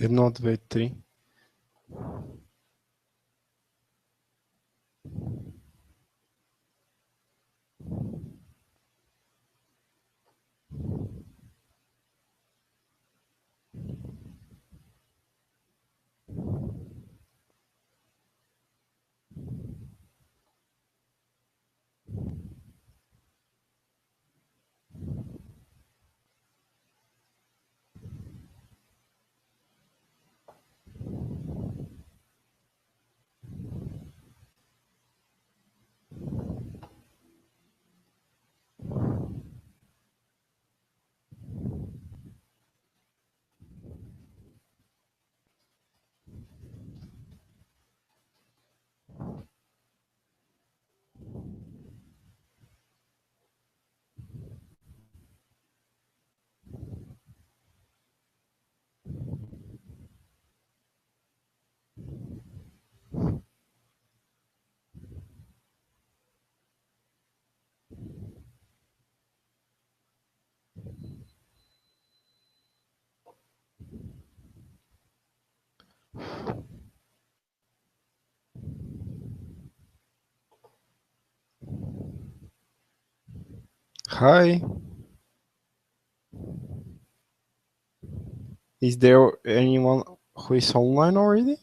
1, 2, 3. Hi. Is there anyone who is online already?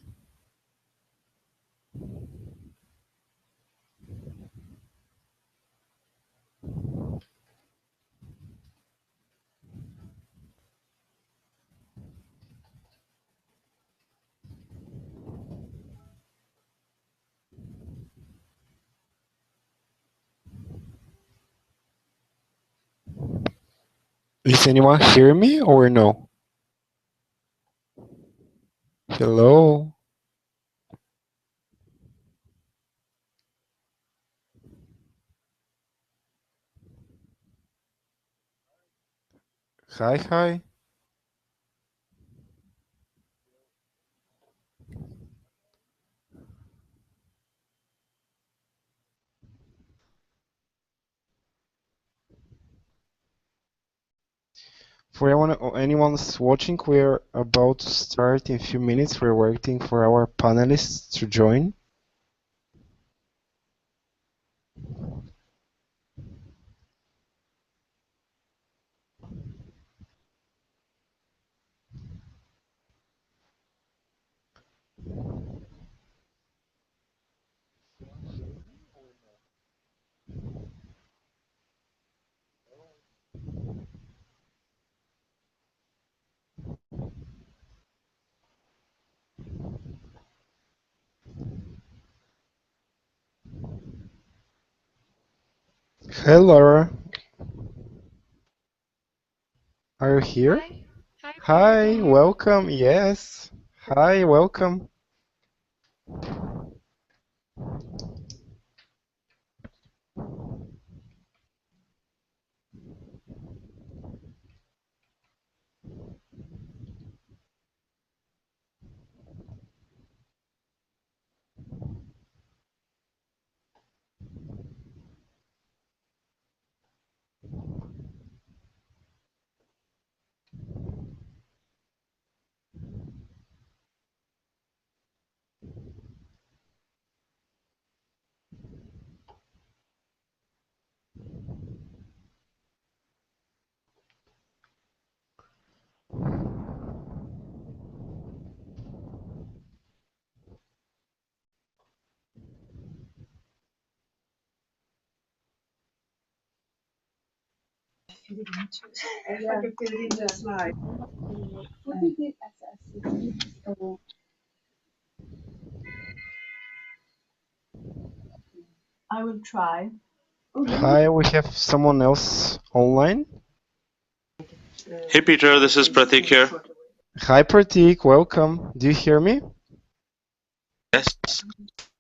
Is anyone hear me or no? Hello? Hi, hi. For anyone's watching, we're about to start in a few minutes. We're waiting for our panelists to join. Hey, Laura. Are you here? Hi. Hi, welcome. Yes. Hi, welcome. I will try. Hi, we have someone else online. Hey Peter, this is Pratik here. Hi, Pratik, welcome. Do you hear me? Yes.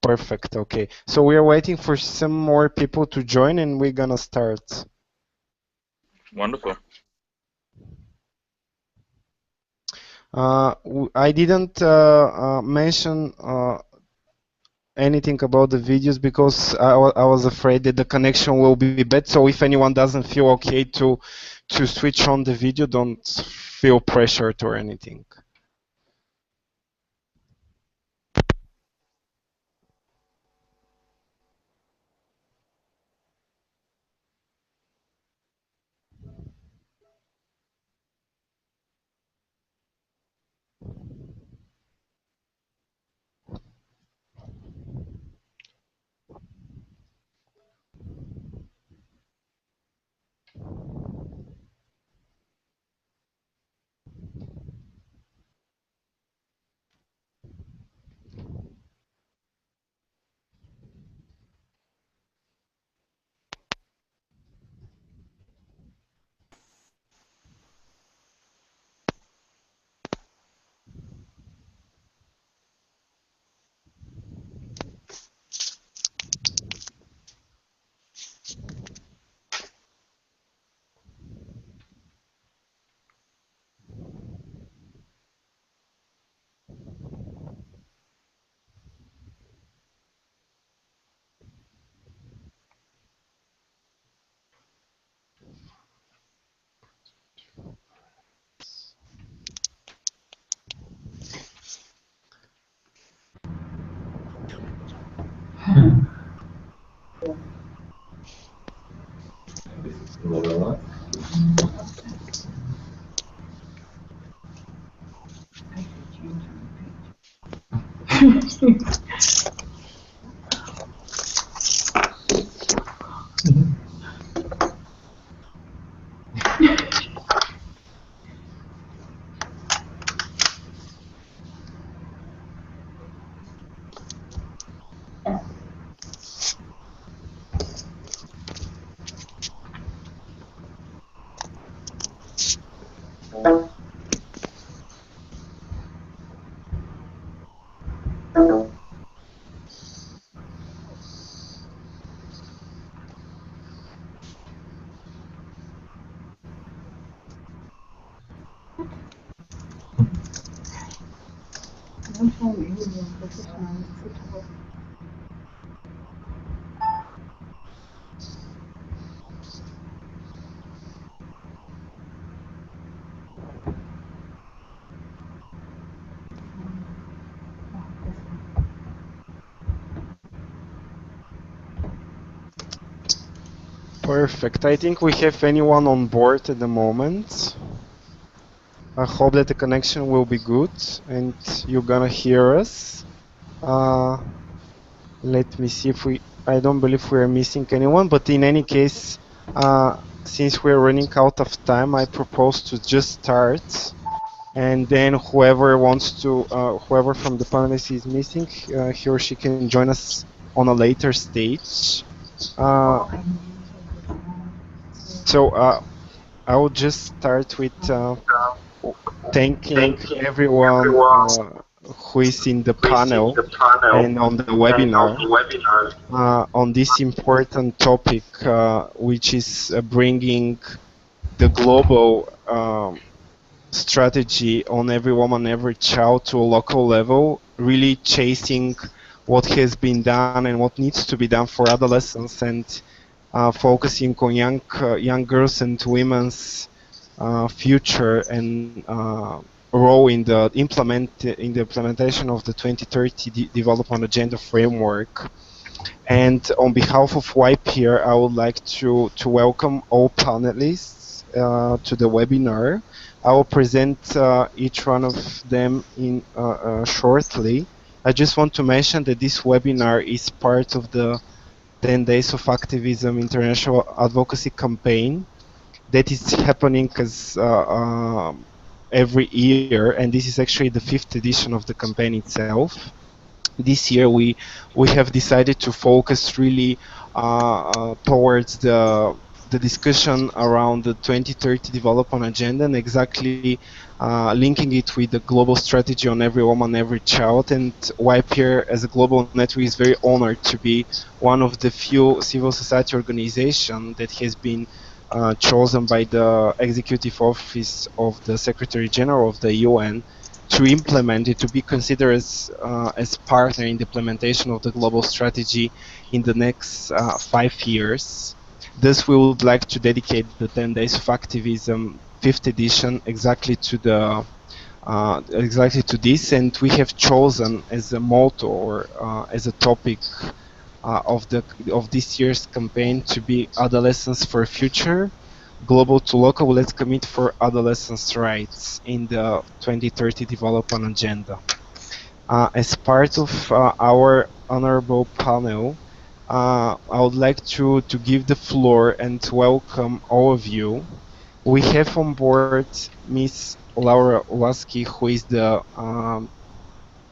Perfect, okay. So we are waiting for some more people to join and we're gonna start. Wonderful. I didn't mention anything about the videos because I was afraid that the connection will be bad. So if anyone doesn't feel okay to switch on the video, don't feel pressured or anything. Perfect. I think we have anyone on board at the moment. I hope that the connection will be good and you're gonna hear us. Let me see if I don't believe we are missing anyone, but in any case, since we're running out of time, I propose to just start. And then whoever from the panelists is missing, he or she can join us on a later stage. I will just start with thanking everyone who is in the panel and on the webinar on this important topic, which is bringing the global strategy on every woman, every child to a local level, really chasing what has been done and what needs to be done for adolescents, and focusing on young girls and women's future and role in the implementation of the 2030 Development Agenda framework. And on behalf of WIPE here, I would like to welcome all panelists to the webinar. I will present each one of them in shortly. I just want to mention that this webinar is part of the 10 Days of Activism International Advocacy campaign that is happening as every year, and this is actually the 5th edition of the campaign itself. This year we have decided to focus really towards the discussion around the 2030 development agenda and exactly linking it with the global strategy on every woman, every child. And WIPE here as a global network is very honored to be one of the few civil society organizations that has been chosen by the Executive Office of the Secretary General of the UN to implement it, to be considered as partner in the implementation of the global strategy in the next 5 years. Thus, we would like to dedicate the 10 Days of Activism 5th edition exactly to the this, and we have chosen as a motto or as a topic of this year's campaign to be adolescents for future, global to local. Let's commit for adolescents' rights in the 2030 development agenda. As part of our honorable panel, I would like to give the floor and to welcome all of you. We have on board Miss Laura Lasky, who is the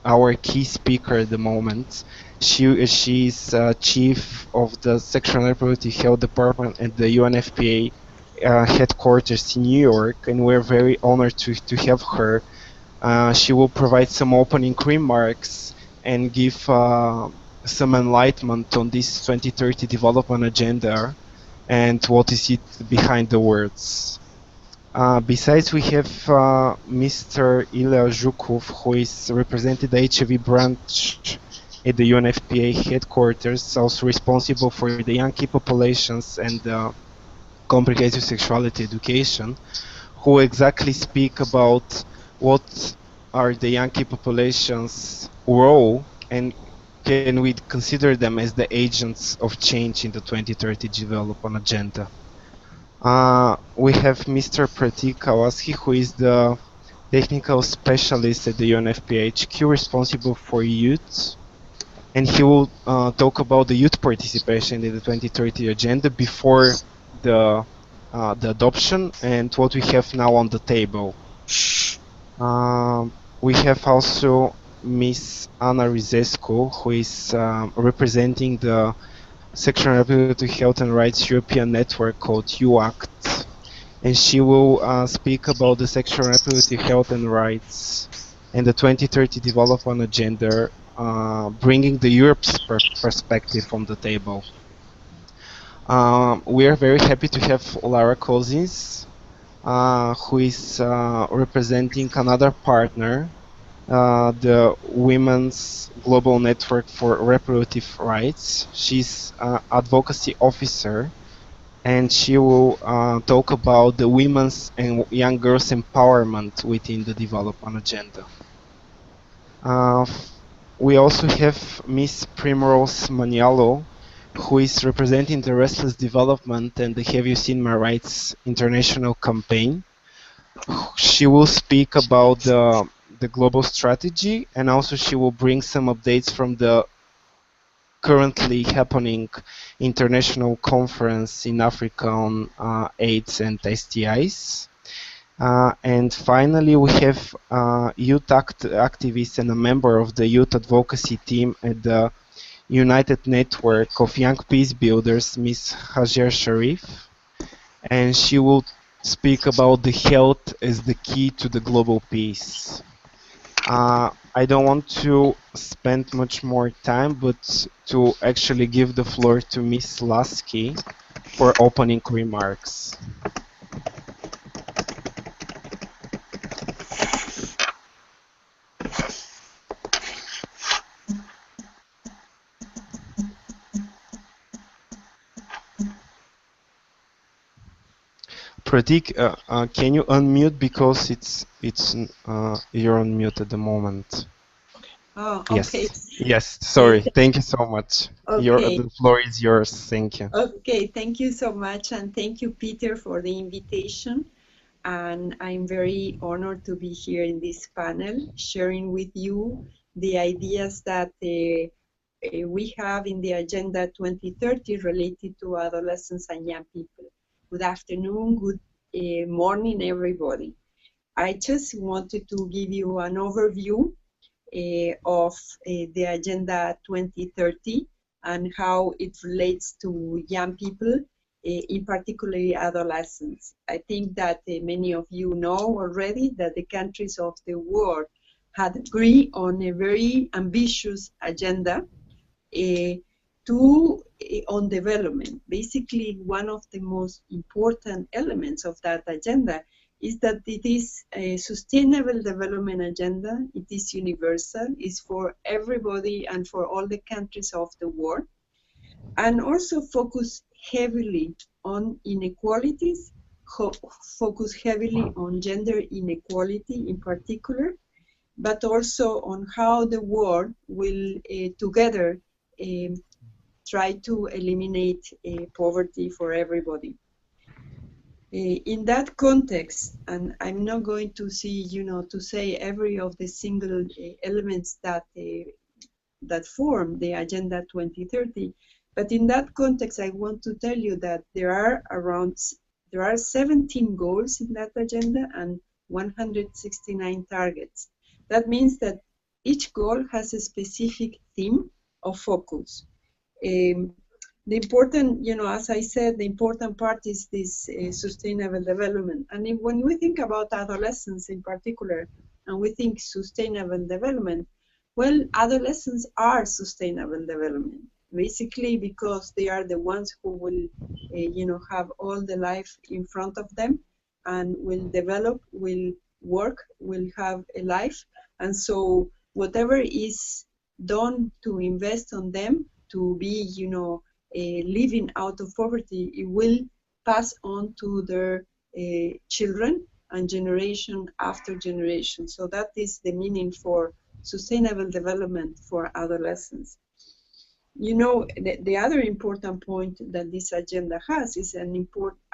our key speaker at the moment. She is chief of the Sexual and Reproductive Health Department at the UNFPA headquarters in New York, and we're very honored to have her. She will provide some opening remarks and give some enlightenment on this 2030 development agenda and what is it behind the words. Besides, we have Mr. Ilya Zhukov, who is represented the HIV branch at the UNFPA headquarters, also responsible for the young key populations and comprehensive sexuality education, who exactly speak about what are the young key populations' role and can we consider them as the agents of change in the 2030 development agenda? We have Mr. Pratik Kawasaki, who is the technical specialist at the UNFPHQ responsible for youth, and he will talk about the youth participation in the 2030 agenda before the adoption and what we have now on the table. We have also Miss Anna Rizescu, who is representing the Sexual and Reproductive Health and Rights European Network called UACT, and she will speak about the sexual and reproductive health and rights and the 2030 development agenda, bringing the Europe's perspective on the table. We are very happy to have Lara Cousins, who is representing another partner, the Women's Global Network for Reproductive Rights. She's advocacy officer, and she will talk about the women's and young girls' empowerment within the development agenda. We also have Miss Primrose Manialo, who is representing the Restless Development and the Have You Seen My Rights International campaign. She will speak about the global strategy, and also she will bring some updates from the currently happening international conference in Africa on AIDS and STIs. And finally, we have youth activist and a member of the youth advocacy team at the United Network of Young Peace Builders, Ms. Hajer Sharif, and she will speak about the health as the key to the global peace. I don't want to spend much more time, but to actually give the floor to Ms. Lasky for opening remarks. Pratik, can you unmute because you're on mute at the moment. Oh, okay. Yes. Sorry. Thank you so much. Okay. The floor is yours. Thank you. Okay. Thank you so much, and thank you, Peter, for the invitation. And I'm very honored to be here in this panel, sharing with you the ideas that we have in the Agenda 2030 related to adolescents and young people. Good afternoon, good morning, everybody. I just wanted to give you an overview of the Agenda 2030 and how it relates to young people, in particular adolescents. I think that many of you know already that the countries of the world had agreed on a very ambitious agenda on development. Basically, one of the most important elements of that agenda is that it is a sustainable development agenda. It is universal, it's for everybody and for all the countries of the world, and also focus heavily on inequalities, focus heavily on gender inequality in particular, but also on how the world will together try to eliminate poverty for everybody. In that context, and I'm not going to say every of the single elements that that form the Agenda 2030, but in that context, I want to tell you that there are 17 goals in that agenda and 169 targets. That means that each goal has a specific theme of focus. The important, as I said, the important part is this sustainable development. And when we think about adolescents in particular, and we think sustainable development, well, adolescents are sustainable development, basically because they are the ones who will, have all the life in front of them and will develop, will work, will have a life. And so whatever is done to invest on them to be, living out of poverty, it will pass on to their children and generation after generation. So that is the meaning for sustainable development for adolescents. You know, the other important point that this agenda has is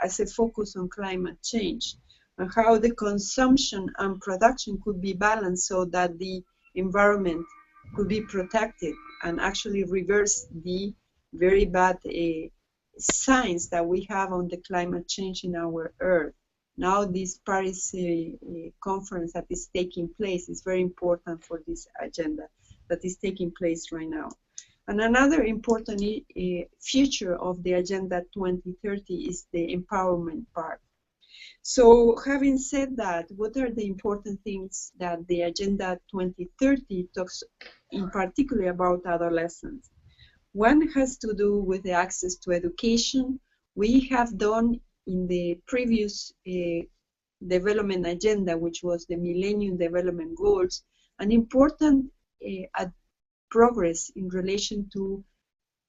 as a focus on climate change and how the consumption and production could be balanced so that the environment could be protected and actually reverse the very bad signs that we have on the climate change in our Earth. Now this Paris conference that is taking place is very important for this agenda that is taking place right now. And another important feature of the Agenda 2030 is the empowerment part. So having said that, what are the important things that the Agenda 2030 talks in particular about adolescents? One has to do with the access to education. We have done in the previous development agenda, which was the Millennium Development Goals, an important progress in relation to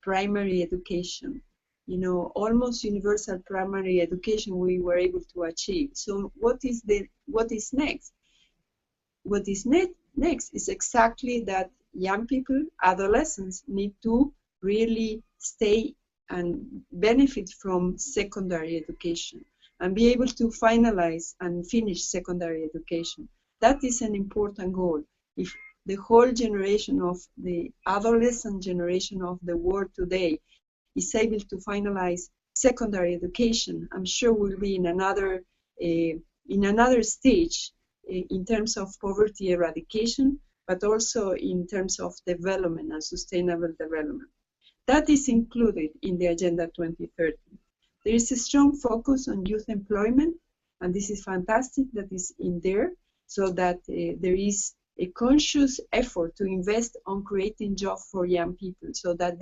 primary education. You know, almost universal primary education we were able to achieve. So what is next? What is next is exactly that young people, adolescents, need to really stay and benefit from secondary education and be able to finalize and finish secondary education. That is an important goal. If the whole generation of the adolescent generation of the world today is able to finalize secondary education, I'm sure we'll be in another stage in terms of poverty eradication, but also in terms of development and sustainable development. That is included in the Agenda 2030. There is a strong focus on youth employment, and this is fantastic that is in there, so that there is a conscious effort to invest on creating jobs for young people, so that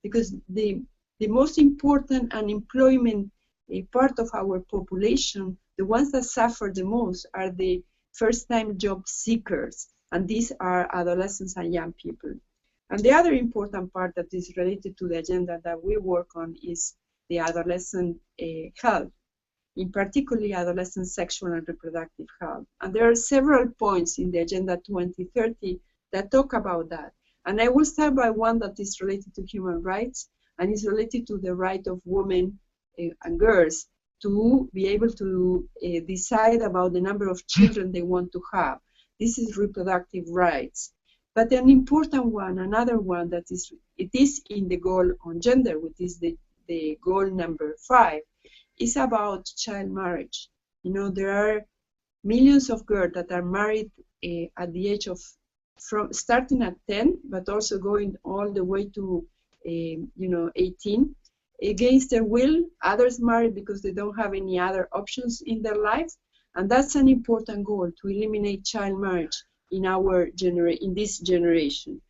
because the most important unemployment part of our population, the ones that suffer the most, are the first-time job seekers, and these are adolescents and young people. And the other important part that is related to the agenda that we work on is the adolescent health, in particular adolescent sexual and reproductive health. And there are several points in the Agenda 2030 that talk about that. And I will start by one that is related to human rights and is related to the right of women and girls to be able to decide about the number of children they want to have. This is reproductive rights. But an important one, another one that is in the goal on gender, which is the goal number 5, is about child marriage. You know, there are millions of girls that are married at the age of, starting at 10, but also going all the way to 18, against their will. Others marry because they don't have any other options in their lives, and that's an important goal, to eliminate child marriage in this generation.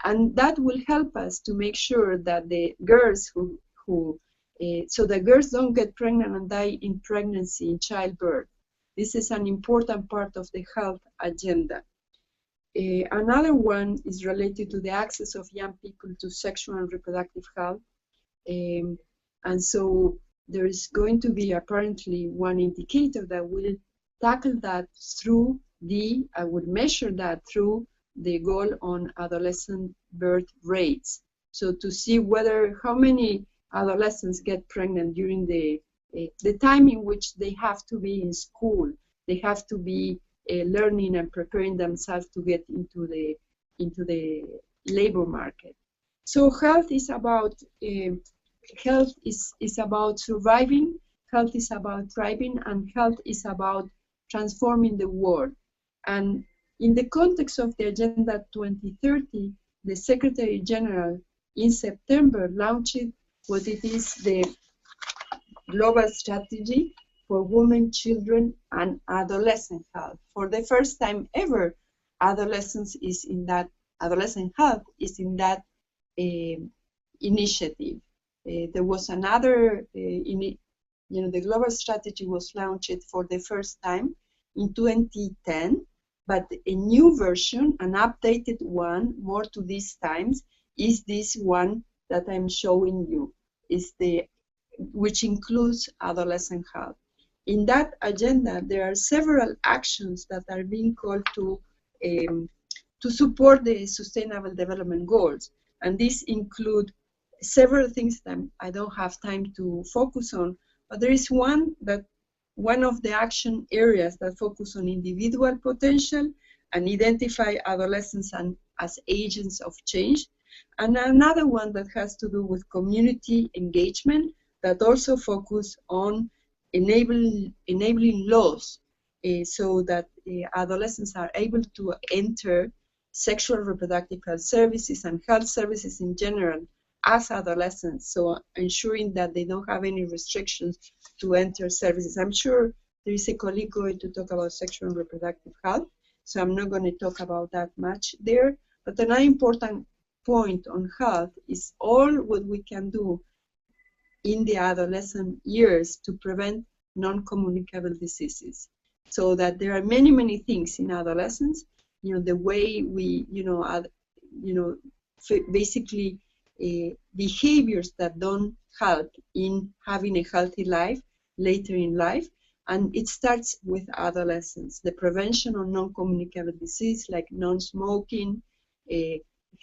And that will help us to make sure that the girls so that girls don't get pregnant and die in pregnancy, in childbirth. This is an important part of the health agenda. Another one is related to the access of young people to sexual and reproductive health. And so there is going to be apparently one indicator that will tackle that through I would measure that through the goal on adolescent birth rates. So to see how many adolescents get pregnant during the time in which they have to be in school, they have to be learning and preparing themselves to get into the labor market. So health is about surviving, health is about thriving, and health is about transforming the world. And in the context of the Agenda 2030, the Secretary General in September launched what it is the Global Strategy for Women, Children, and Adolescent Health. For the first time ever, adolescent health is in that initiative. There was another, the Global Strategy was launched for the first time in 2010, but a new version, an updated one, more to these times, is this one that I'm showing you, which includes adolescent health. In that agenda, there are several actions that are being called to support the Sustainable Development Goals. And these include several things that I don't have time to focus on, but there is one of the action areas that focus on individual potential and identify adolescents as agents of change, and another one that has to do with community engagement that also focus on enabling laws so that adolescents are able to enter sexual reproductive health services and health services in general as adolescents, so ensuring that they don't have any restrictions to enter services. I'm sure there is a colleague going to talk about sexual and reproductive health, so I'm not going to talk about that much there. But another important point on health is all what we can do in the adolescent years to prevent non-communicable diseases. So that there are many, many things in adolescence, the way we, basically behaviors that don't help in having a healthy life later in life. And it starts with adolescence. The prevention of non-communicable disease like non-smoking,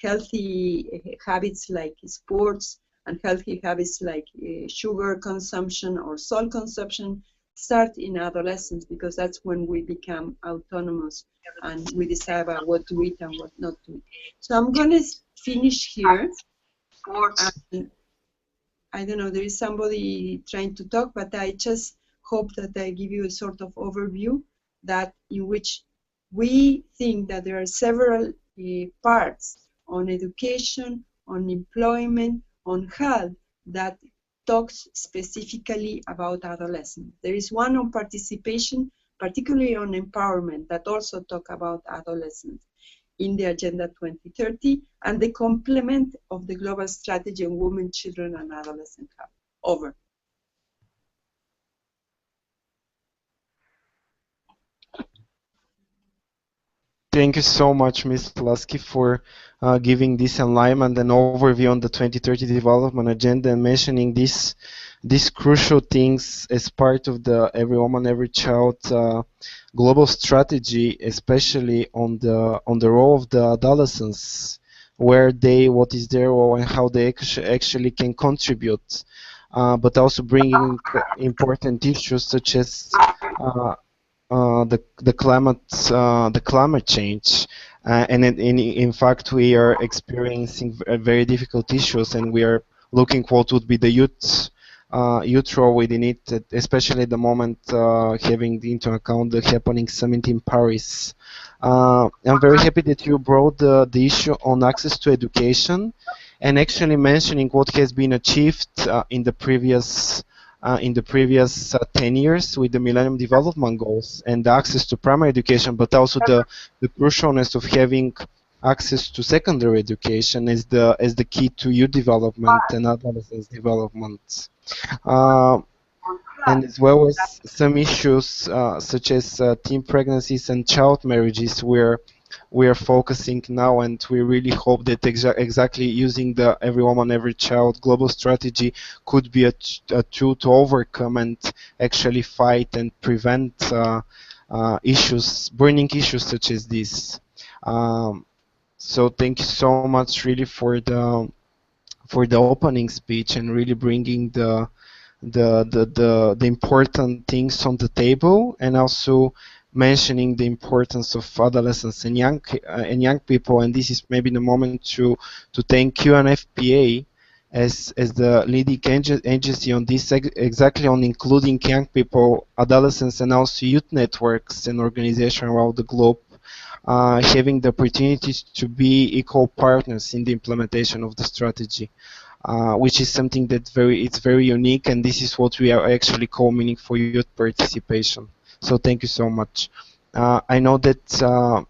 healthy habits like sports, and healthy habits like sugar consumption or salt consumption start in adolescence, because that's when we become autonomous and we decide about what to eat and what not to eat. So I'm going to finish here. And I don't know, there is somebody trying to talk, but I just hope that I give you a sort of overview that in which we think that there are several parts on education, on employment, on health that talks specifically about adolescents. There is one on participation, particularly on empowerment, that also talk about adolescents in the Agenda 2030 and the complement of the global strategy on women, children, and adolescent health. Over. Thank you so much, Ms. Lasky, for giving this alignment and overview on the 2030 development agenda and mentioning these crucial things as part of the Every Woman, Every Child global strategy, especially on the role of the adolescents, what is their role and how they actually can contribute, but also bringing important issues such as the climate change, and in fact we are experiencing very difficult issues, and we are looking what would be the youth role within it, especially at the moment, having into account the happening summit in Paris. I'm very happy that you brought the issue on access to education, and actually mentioning what has been achieved in the previous 10 years with the Millennium Development Goals and the access to primary education, but also the crucialness of having access to secondary education as the key to youth development and adolescents development. And as well as some issues such as teen pregnancies and child marriages, where we are focusing now, and we really hope that exactly using the Every Woman, Every Child global strategy could be a tool to overcome and actually fight and prevent burning issues such as this. So thank you so much really for the opening speech and really bringing the important things on the table, and also mentioning the importance of adolescents and young people. And this is maybe the moment to thank UNFPA as the leading agency on this, exactly on including young people, adolescents, and also youth networks and organizations around the globe, having the opportunities to be equal partners in the implementation of the strategy. Which is something that it's very unique, and this is what we are actually calling meaningful youth participation. So thank you so much. I know that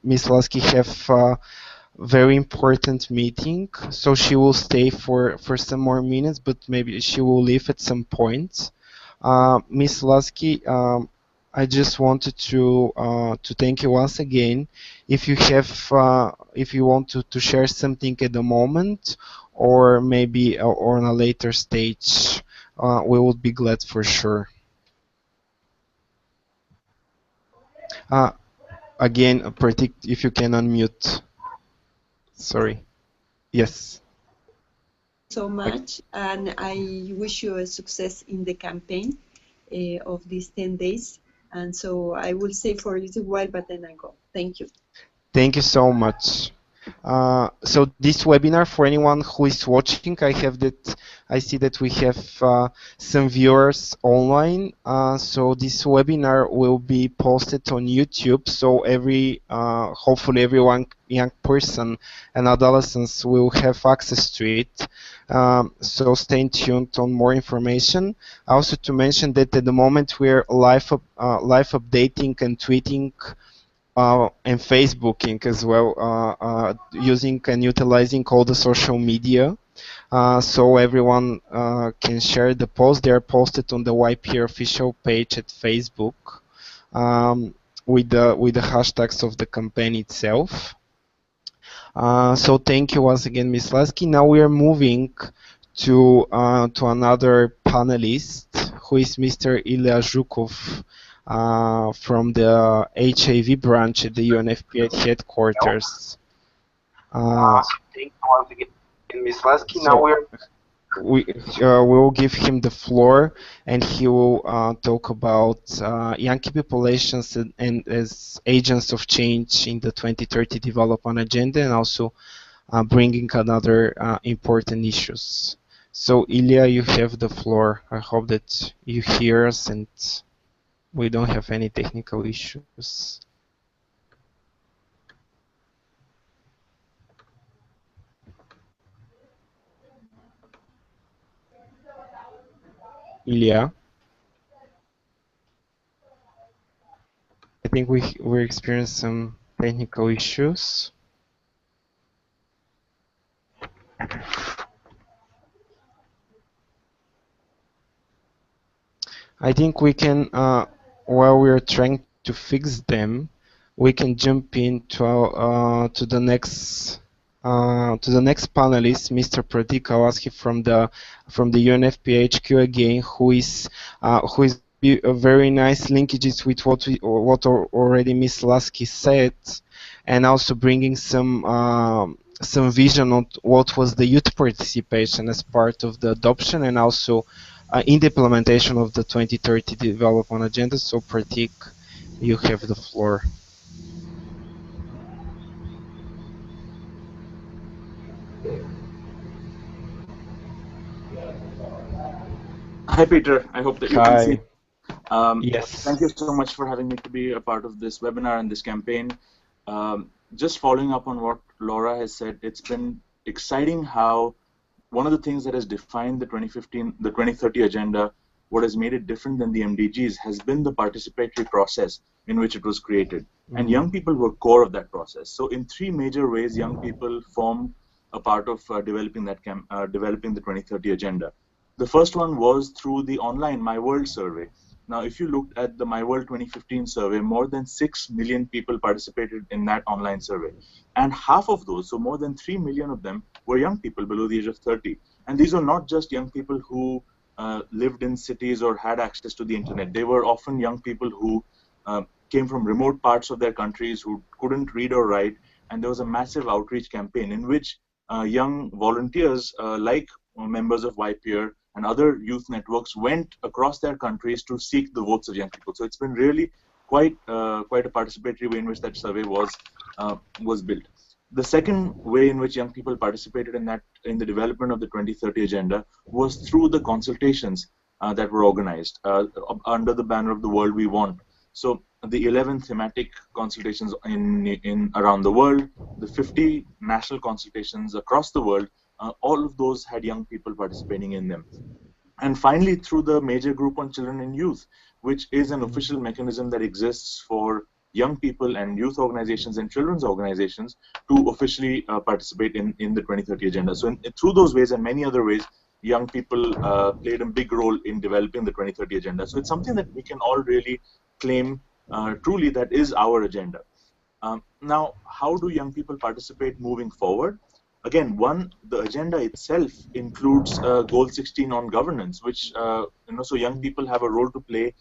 Ms. Lasky have a very important meeting, so she will stay for some more minutes, but maybe she will leave at some point. Ms. Lasky, I just wanted to thank you once again. If you have, if you want to share something at the moment, or maybe or on a later stage, we would be glad for sure. Again, if you can unmute. Sorry. Yes. So much, and I wish you a success in the campaign of these 10 days. And so I will stay for a little while, but then I go. Thank you. Thank you so much. So this webinar, for anyone who is watching, I see that we have some viewers online. So this webinar will be posted on YouTube. So hopefully everyone, young person and adolescents will have access to it. So stay tuned on more information. Also to mention that at the moment we're live updating and tweeting and Facebooking as well, using and utilizing all the social media. So everyone can share the posts. They are posted on the YPR official page at Facebook with the hashtags of the campaign itself. So thank you once again, Ms. Lasky. Now we are moving to another panelist, who is Mr. Ilya Zhukov from the HIV branch at the UNFPA headquarters. Thank you once again, Ms. Lasky. Now we will give him the floor, and he will talk about young populations and as agents of change in the 2030 development agenda, and also bringing another important issues. So Ilya, you have the floor. I hope that you hear us and we don't have any technical issues. Ilya, I think we're experiencing some technical issues. I think we can, while we're trying to fix them, we can jump into to the next panelist, Mr. Pratik Kawasaki from the UNFPA HQ again, who is a very nice linkages with what already Ms. Lasky said, and also bringing some vision on what was the youth participation as part of the adoption, and also in the implementation of the 2030 development agenda. So Pratik, you have the floor. Hi, Peter. I hope that you can see. Yes. Thank you so much for having me to be a part of this webinar and this campaign. Just following up on what Laura has said, it's been exciting how one of the things that has defined the 2030 agenda, what has made it different than the MDGs, has been the participatory process in which it was created. And young people were core of that process. So in three major ways, young people form a part of developing the 2030 agenda. The first one was through the online My World survey. Now, if you looked at the My World 2015 survey, more than 6 million people participated in that online survey. And half of those, so more than 3 million of them, were young people below the age of 30. And these were not just young people who lived in cities or had access to the internet. They were often young people who came from remote parts of their countries, who couldn't read or write. And there was a massive outreach campaign in which young volunteers like members of YPR and other youth networks went across their countries to seek the votes of young people. So it's been really quite a participatory way in which that survey was built. The second way in which young people participated in the development of the 2030 agenda was through the consultations that were organized under the banner of the World We Want. So the 11 thematic consultations in around the world, the 50 national consultations across the world, all of those had young people participating in them. And finally, through the major group on children and youth, which is an official mechanism that exists for young people and youth organizations and children's organizations to officially participate in the 2030 agenda. So through those ways and many other ways, young people played a big role in developing the 2030 agenda. So it's something that we can all really claim truly that is our agenda. Now, how do young people participate moving forward? Again, the agenda itself includes Goal 16 on governance, which so young people have a role to play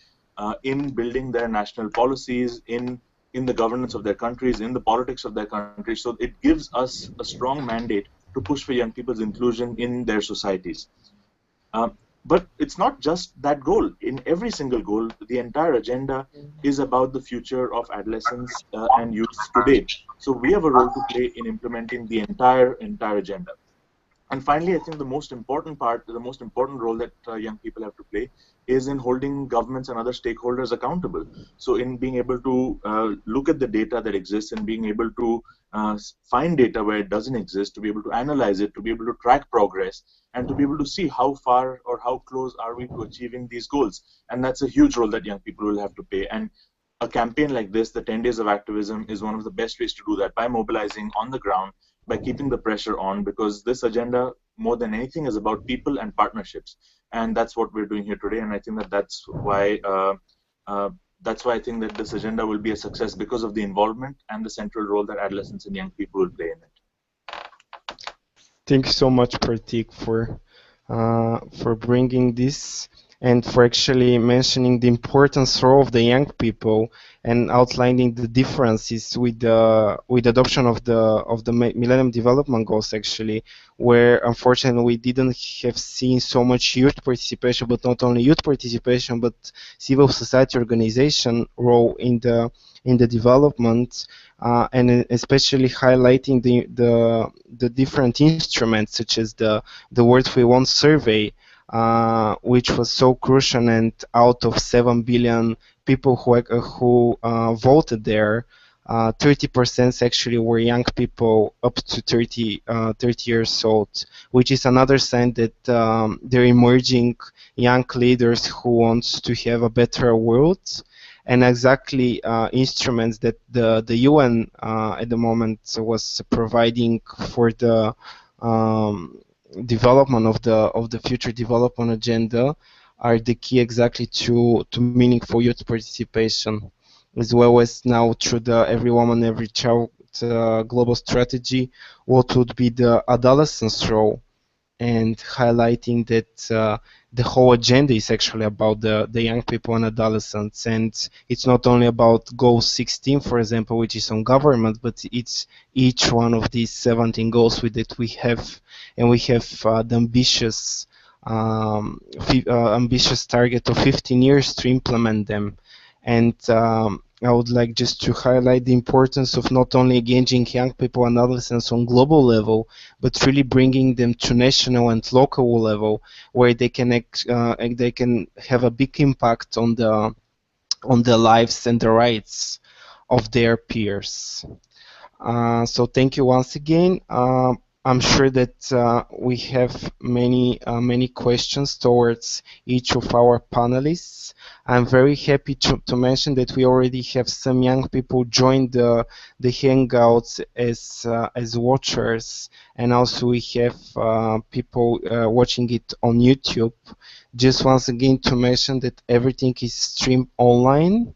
in building their national policies, in the governance of their countries, in the politics of their countries. So it gives us a strong mandate to push for young people's inclusion in their societies. But it's not just that goal. In every single goal, the entire agenda is about the future of adolescents and youth today. So we have a role to play in implementing the entire agenda. And finally, I think the most important part, the most important role that young people have to play is in holding governments and other stakeholders accountable. So in being able to look at the data that exists and being able to find data where it doesn't exist, to be able to analyze it, to be able to track progress, and to be able to see how far or how close are we to achieving these goals. And that's a huge role that young people will have to play. And a campaign like this, the 10 Days of Activism, is one of the best ways to do that, by mobilizing on the ground, by keeping the pressure on, because this agenda, more than anything, is about people and partnerships. And that's what we're doing here today. And I think that that's why I think that this agenda will be a success, because of the involvement and the central role that adolescents and young people will play in it. Thank you so much, Pratik, for bringing this and for actually mentioning the importance role of the young people and outlining the differences with the adoption of the Millennium Development Goals, actually, where unfortunately we didn't have seen so much youth participation, but not only youth participation, but civil society organization role in the development, and especially highlighting the different instruments, such as the World We Want survey, which was so crucial, and out of 7 billion people who voted there, 30% actually were young people up to 30 years old, which is another sign that they're emerging young leaders who want to have a better world, and exactly instruments that the UN at the moment was providing for the development of the future development agenda are the key exactly to meaningful youth participation, as well as now through the Every Woman, Every Child global strategy, what would be the adolescents' role, and highlighting that the whole agenda is actually about the young people and adolescents, and it's not only about goal 16, for example, which is on government, but it's each one of these 17 goals that we have, and we have the ambitious target of 15 years to implement them. And I would like just to highlight the importance of not only engaging young people and adolescents on global level, but really bringing them to national and local level, where they can have a big impact on the lives and the rights of their peers. So thank you once again. I'm sure that we have many questions towards each of our panelists. I'm very happy to mention that we already have some young people join the Hangouts as watchers, and also we have people watching it on YouTube. Just once again to mention that everything is streamed online.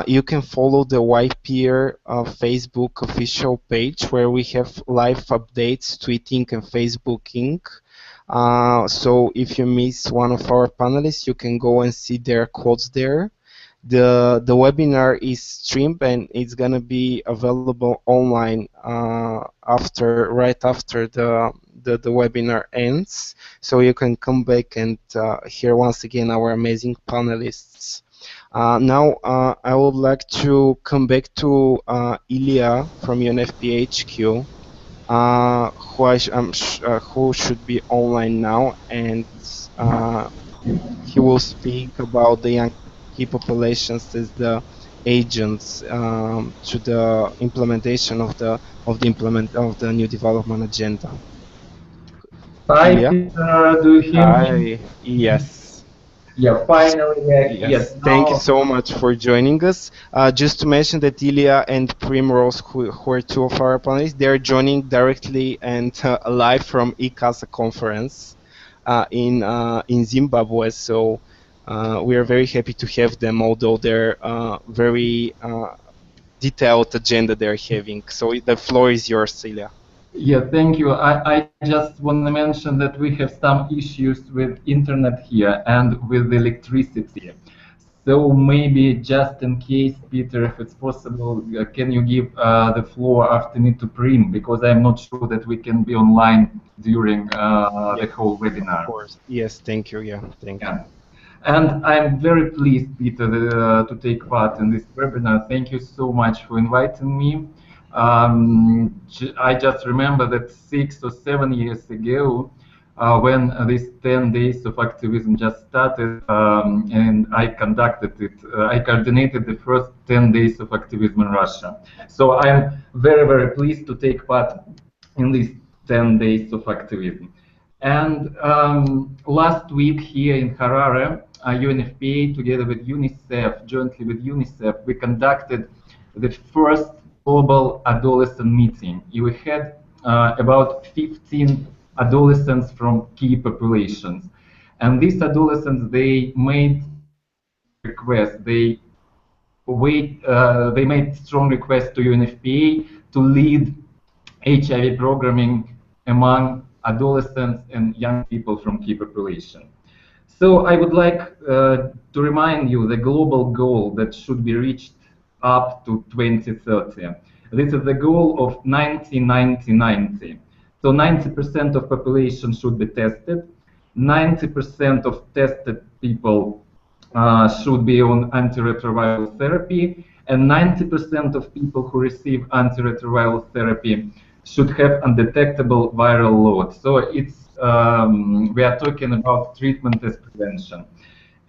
You can follow the YPeer Facebook official page, where we have live updates, tweeting and Facebooking. So if you miss one of our panelists, you can go and see their quotes there. The webinar is streamed, and it's gonna be available online right after the webinar ends. So you can come back and hear once again our amazing panelists. Now, I would like to come back to Ilya from UNFPA HQ, who should be online now, and he will speak about the young key populations as the agents to the implementation of the new development agenda. Hi, Ilya? Peter. Do you hear me? Hi. Yes. Yeah, finally, yes. Thank you Now, so much for joining us. Just to mention that Ilya and Primrose, who are two of our panelists, they are joining directly and live from ICASA conference in Zimbabwe. So we are very happy to have them, although they're very detailed agenda they're having. So the floor is yours, Ilya. yeah, thank you. I just want to mention that we have some issues with internet here and with electricity. So maybe just in case, Peter, if it's possible, can you give the floor after me to Prim, because I'm not sure that we can be online during Yeah, the whole of webinar. course. Yes, thank you. Yeah, thank you. Yeah. And I'm very pleased, Peter, to take part in this webinar. Thank you so much for inviting me. I just remember that 6 or 7 years ago, when this 10 days of activism just started, and I conducted it, I coordinated the first 10 days of activism in Russia. So I'm very, very pleased to take part in these 10 days of activism. And last week here in Harare, UNFPA together with UNICEF, jointly with UNICEF, we conducted the first global adolescent meeting. We had about 15 adolescents from key populations. And these adolescents, they made strong requests. They made strong requests to UNFPA to lead HIV programming among adolescents and young people from key population. So I would like to remind you the global goal that should be reached up to 2030. This is the goal of 90-90-90. So 90% of population should be tested, 90% of tested people should be on antiretroviral therapy, and 90% of people who receive antiretroviral therapy should have undetectable viral load. So we are talking about treatment as prevention.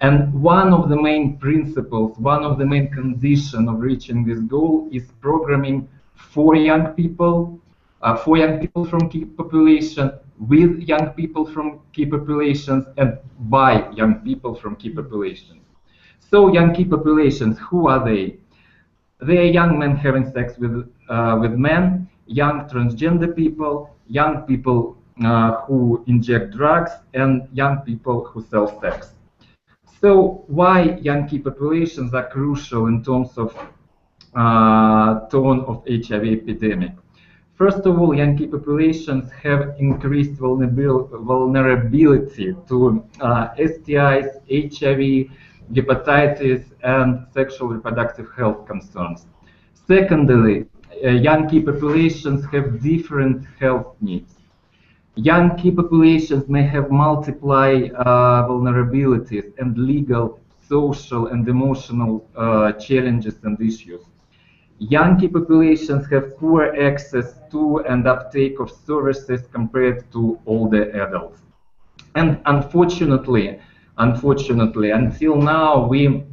And one of the main principles, one of the main conditions of reaching this goal is programming for young people from key population, with young people from key populations, and by young people from key populations. So young key populations, who are they? They are young men having sex with men, young transgender people, young people who inject drugs, and young people who sell sex. So why young key populations are crucial in terms of tone of HIV epidemic? First of all, young key populations have increased vulnerability to STIs, HIV, hepatitis, and sexual reproductive health concerns. Secondly, young key populations have different health needs. Young key populations may have multiple vulnerabilities and legal, social, and emotional challenges and issues. Young key populations have poor access to and uptake of services compared to older adults. And unfortunately, until now, we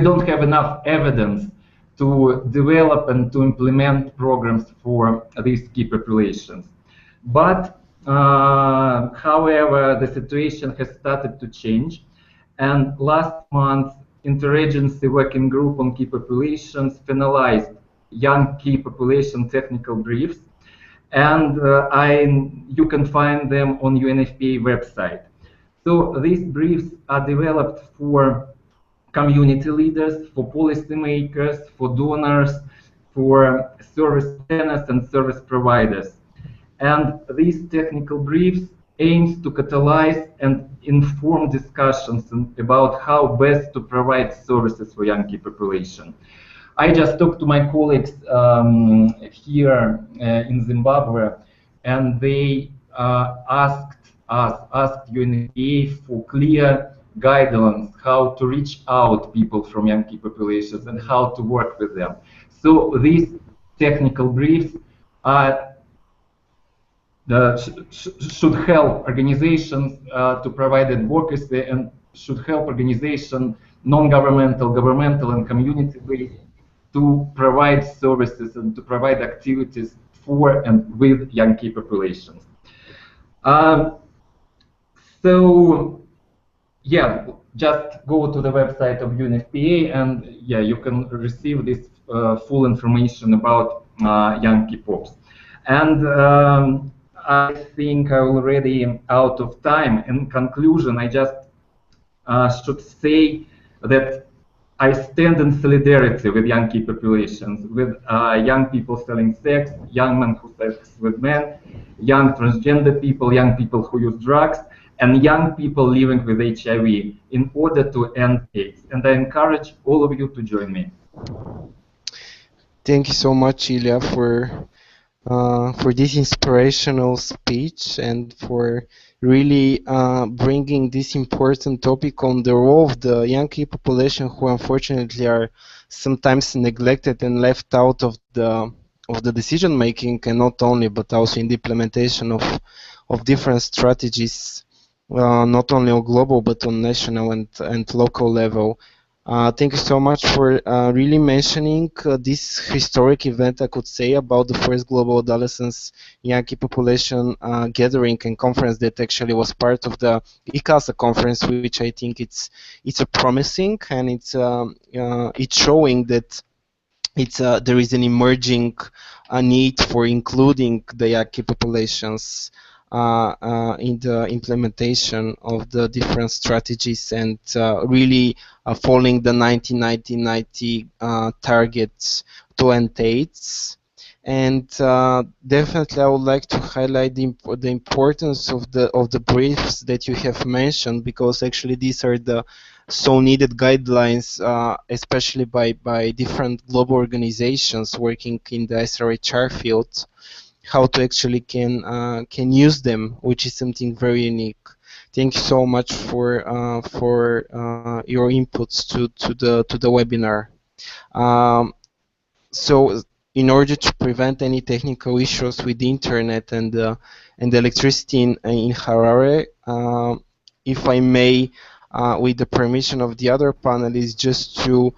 don't have enough evidence to develop and to implement programs for these key populations. But however, the situation has started to change, and last month, Interagency Working Group on Key Populations finalized young key population technical briefs, and you can find them on UNFPA website. So these briefs are developed for community leaders, for policymakers, for donors, for service planners and service providers. And these technical briefs aims to catalyze and inform discussions about how best to provide services for young key population. I just talked to my colleagues here in Zimbabwe, and they asked UNFPA for clear guidelines how to reach out people from young key populations and how to work with them. So these technical briefs should help organizations to provide advocacy, and should help organizations, non-governmental, governmental, and community-based, to provide services and to provide activities for and with young key populations. So yeah, just go to the website of UNFPA, and yeah, you can receive this full information about young key pops. And I think I'm already out of time. In conclusion, I just should say that I stand in solidarity with young key populations, with young people selling sex, young men who sex with men, young transgender people, young people who use drugs, and young people living with HIV in order to end AIDS. And I encourage all of you to join me. Thank you so much, Ilya, for this inspirational speech and for really bringing this important topic on the role of the young people population who unfortunately are sometimes neglected and left out of the decision making, and not only but also in the implementation of different strategies, not only on global but on national and local level. Thank you so much for really mentioning this historic event, I could say, about the first global adolescents Yankee population gathering and conference that actually was part of the ICASA conference, which I think it's a promising, and it's showing that there is an emerging need for including the Yaqui populations in the implementation of the different strategies, and really following the 1990 targets to end AIDS. And definitely, I would like to highlight the importance of the briefs that you have mentioned, because actually these are the so needed guidelines, especially by different global organizations working in the SRHR field, how to actually can use them, which is something very unique. Thank you so much for your inputs to the webinar. So in order to prevent any technical issues with the internet and the electricity in Harare, if I may, with the permission of the other panelists, just to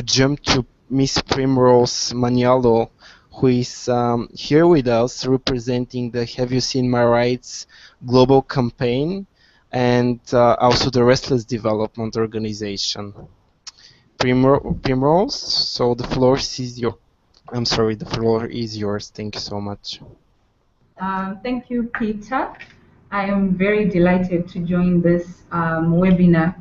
jump to Miss Primrose Manialo, who is here with us representing the Have You Seen My Rights global campaign, and also the Restless Development Organization. Primrose, so the floor is yours. I'm sorry, the floor is yours. Thank you so much. Thank you, Peter. I am very delighted to join this webinar,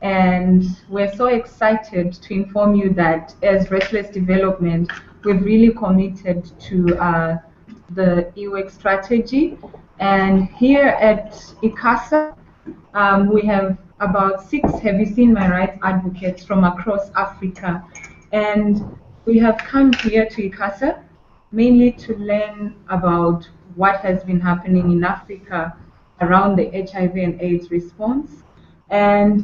and we're so excited to inform you that as Restless Development, we've really committed to the EWEC strategy. And here at ICASA, we have about 6 Have You Seen My Rights advocates from across Africa. And we have come here to ICASA mainly to learn about what has been happening in Africa around the HIV and AIDS response. And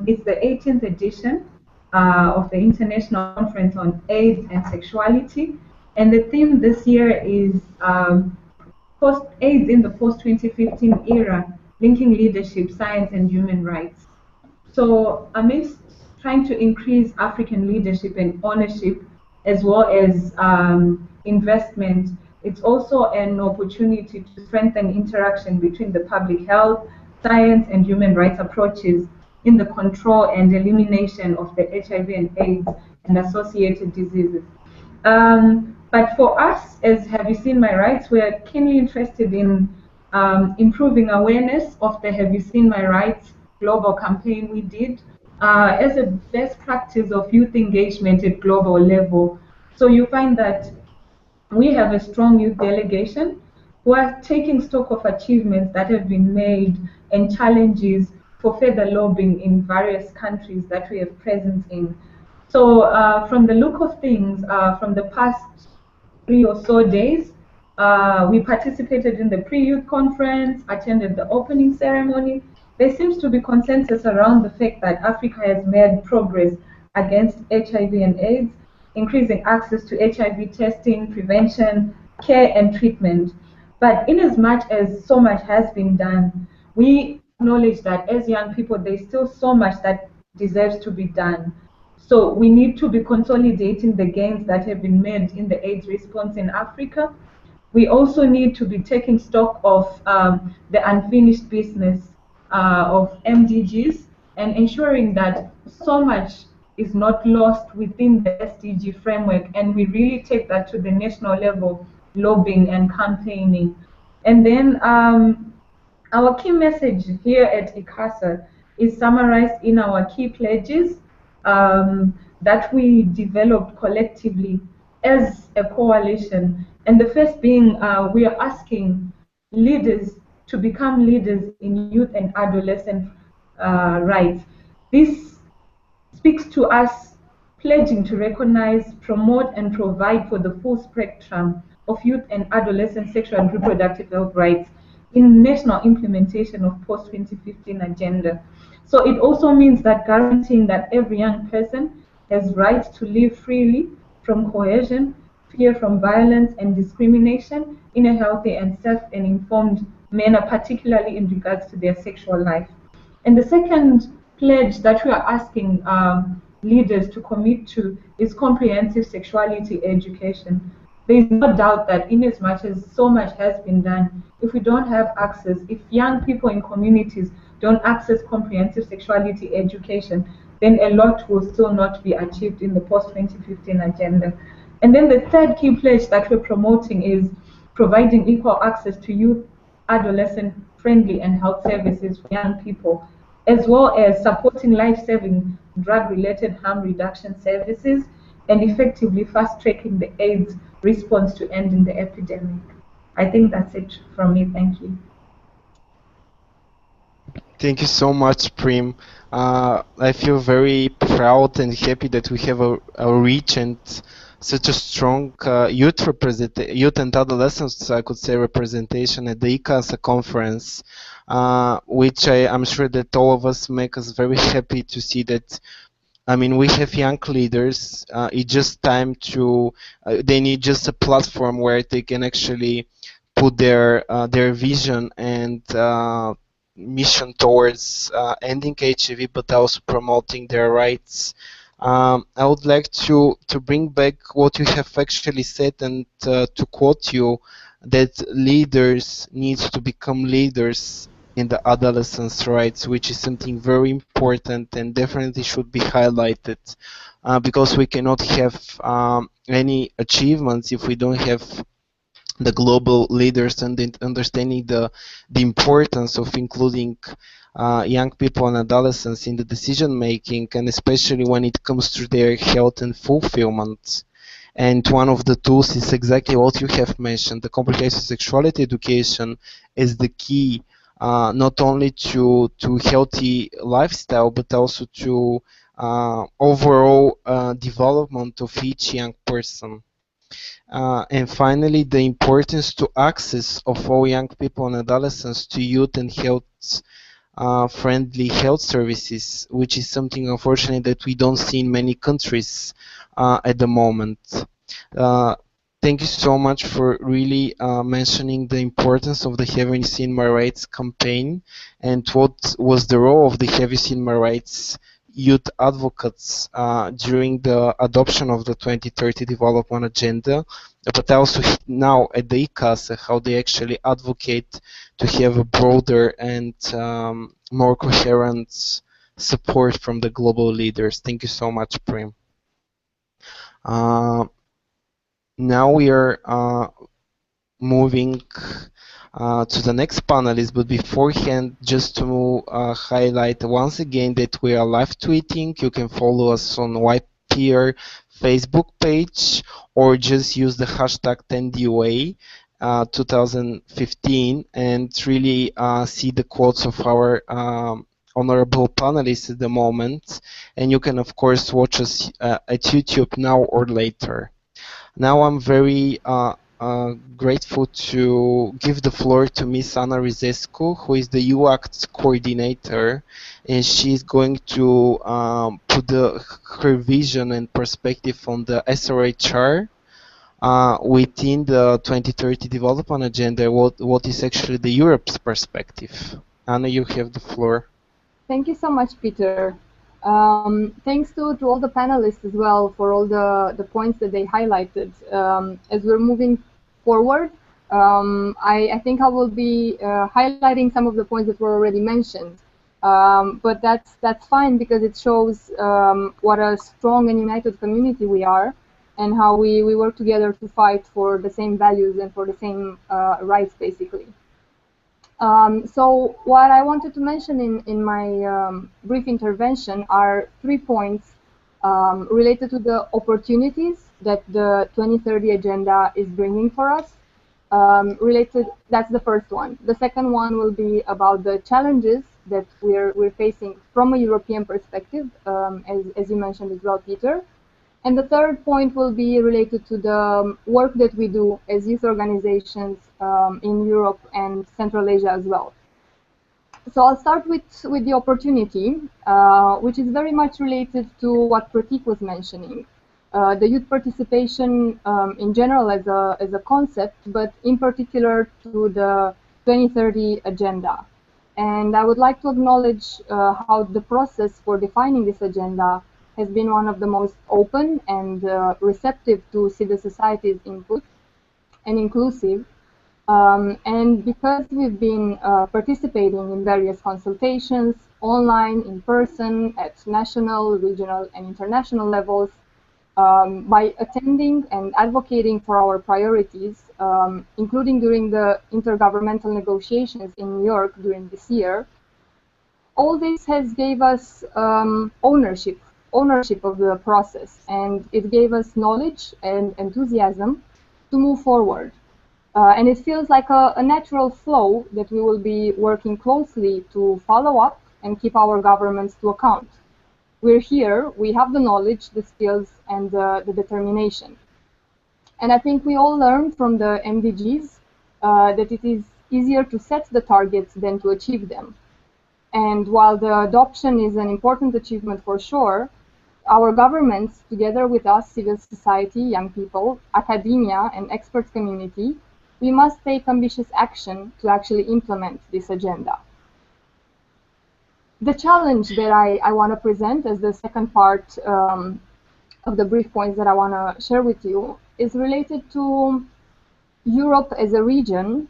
it's the 18th edition of the International Conference on AIDS and Sexuality. And the theme this year is AIDS in the post-2015 era, linking leadership, science, and human rights. So amidst trying to increase African leadership and ownership, as well as investment, it's also an opportunity to strengthen interaction between the public health, science, and human rights approaches in the control and elimination of the HIV and AIDS and associated diseases. But for us, as Have You Seen My Rights, we're keenly interested in improving awareness of the Have You Seen My Rights global campaign we did as a best practice of youth engagement at global level. So you find that we have a strong youth delegation who are taking stock of achievements that have been made and challenges for further lobbying in various countries that we have presence in. So from the look of things, from the past 3 or so days, we participated in the pre-youth conference, attended the opening ceremony. There seems to be consensus around the fact that Africa has made progress against HIV and AIDS, increasing access to HIV testing, prevention, care, and treatment. But in as much as so much has been done, we acknowledge that as young people, there's still so much that deserves to be done. So we need to be consolidating the gains that have been made in the AIDS response in Africa. We also need to be taking stock of the unfinished business of MDGs and ensuring that so much is not lost within the SDG framework, and we really take that to the national level, lobbying and campaigning. And then our key message here at ICASA is summarized in our key pledges that we developed collectively as a coalition. And the first being, we are asking leaders to become leaders in youth and adolescent rights. This speaks to us pledging to recognize, promote, and provide for the full spectrum of youth and adolescent sexual and reproductive health rights in national implementation of post-2015 agenda. So it also means that guaranteeing that every young person has rights to live freely from coercion, fear from violence and discrimination in a healthy and safe and informed manner, particularly in regards to their sexual life. And the second pledge that we are asking leaders to commit to is comprehensive sexuality education. There is no doubt that in as much as so much has been done, if we don't have access, if young people in communities don't access comprehensive sexuality education, then a lot will still not be achieved in the post-2015 agenda. And then the third key pledge that we're promoting is providing equal access to youth, adolescent friendly and health services for young people, as well as supporting life-saving drug-related harm reduction services and effectively fast-tracking the AIDS response to ending the epidemic. I think that's it from me. Thank you. Thank you so much, Prim. I feel very proud and happy that we have a rich and such a strong youth and adolescents, I could say, representation at the ICASA conference, which I'm sure that all of us make us very happy to see that. I mean, we have young leaders. It's just time to. They need just a platform where they can actually put their vision and mission towards ending HIV, but also promoting their rights. I would like to bring back what you have actually said and to quote you that leaders need to become leaders in the adolescents' rights, which is something very important and definitely should be highlighted, because we cannot have any achievements if we don't have the global leaders and understanding the importance of including young people and adolescents in the decision making, and especially when it comes to their health and fulfillment. And one of the tools is exactly what you have mentioned. The comprehensive sexuality education is the key, not only to healthy lifestyle, but also to overall development of each young person. And finally, the importance to access of all young people and adolescents to youth and health friendly health services, which is something unfortunately that we don't see in many countries at the moment. Thank you so much for really mentioning the importance of the Have You Seen My Rights campaign and what was the role of the Have You Seen My Rights youth advocates during the adoption of the 2030 development agenda, but also now at the ICASA, how they actually advocate to have a broader and more coherent support from the global leaders. Thank you so much, Prim. Now we are moving to the next panelist, but beforehand, just to highlight once again that we are live tweeting. You can follow us on YPR Facebook page or just use the hashtag 10DOA 2015 and really see the quotes of our honorable panelists at the moment. And you can, of course, watch us at YouTube now or later. Now I'm very grateful to give the floor to Ms. Ana Rizescu, who is the UACT coordinator, and she's going to put her vision and perspective on the SRHR within the 2030 development agenda. What is actually the Europe's perspective? Ana, you have the floor. Thank you so much, Peter. Thanks to all the panelists as well for all the points that they highlighted. As we're moving forward, I think I will be highlighting some of the points that were already mentioned. But that's fine because it shows what a strong and united community we are and how we work together to fight for the same values and for the same rights, basically. So what I wanted to mention in my brief intervention are 3 points related to the opportunities that the 2030 agenda is bringing for us, That's the first one. The second one will be about the challenges that we're facing from a European perspective, as you mentioned as well, Peter. And the third point will be related to the work that we do as youth organizations in Europe and Central Asia as well. So I'll start with the opportunity, which is very much related to what Pratik was mentioning. The youth participation in general as a concept, but in particular to the 2030 agenda. And I would like to acknowledge how the process for defining this agenda has been one of the most open and receptive to civil society's input and inclusive. And because we've been participating in various consultations, online, in person, at national, regional, and international levels, by attending and advocating for our priorities, including during the intergovernmental negotiations in New York during this year, all this has gave us ownership of the process, and it gave us knowledge and enthusiasm to move forward. And it feels like a natural flow that we will be working closely to follow up and keep our governments to account. We're here, we have the knowledge, the skills, and the determination. And I think we all learned from the MDGs that it is easier to set the targets than to achieve them. And while the adoption is an important achievement for sure, our governments, together with us, civil society, young people, academia, and experts community, we must take ambitious action to actually implement this agenda. The challenge that I want to present as the second part of the brief points that I want to share with you is related to Europe as a region,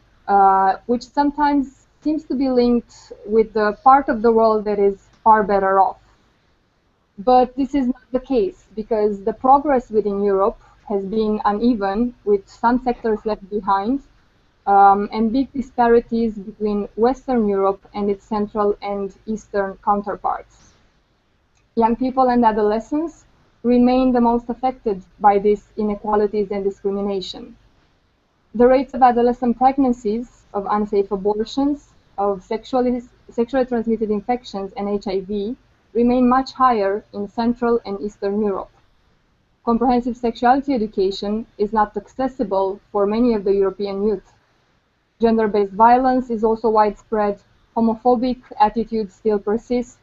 which sometimes seems to be linked with the part of the world that is far better off. But this is not the case, because the progress within Europe has been uneven, with some sectors left behind, and big disparities between Western Europe and its Central and Eastern counterparts. Young people and adolescents remain the most affected by these inequalities and discrimination. The rates of adolescent pregnancies, of unsafe abortions, of sexually transmitted infections and HIV remain much higher in Central and Eastern Europe. Comprehensive sexuality education is not accessible for many of the European youth. Gender-based violence is also widespread. Homophobic attitudes still persist.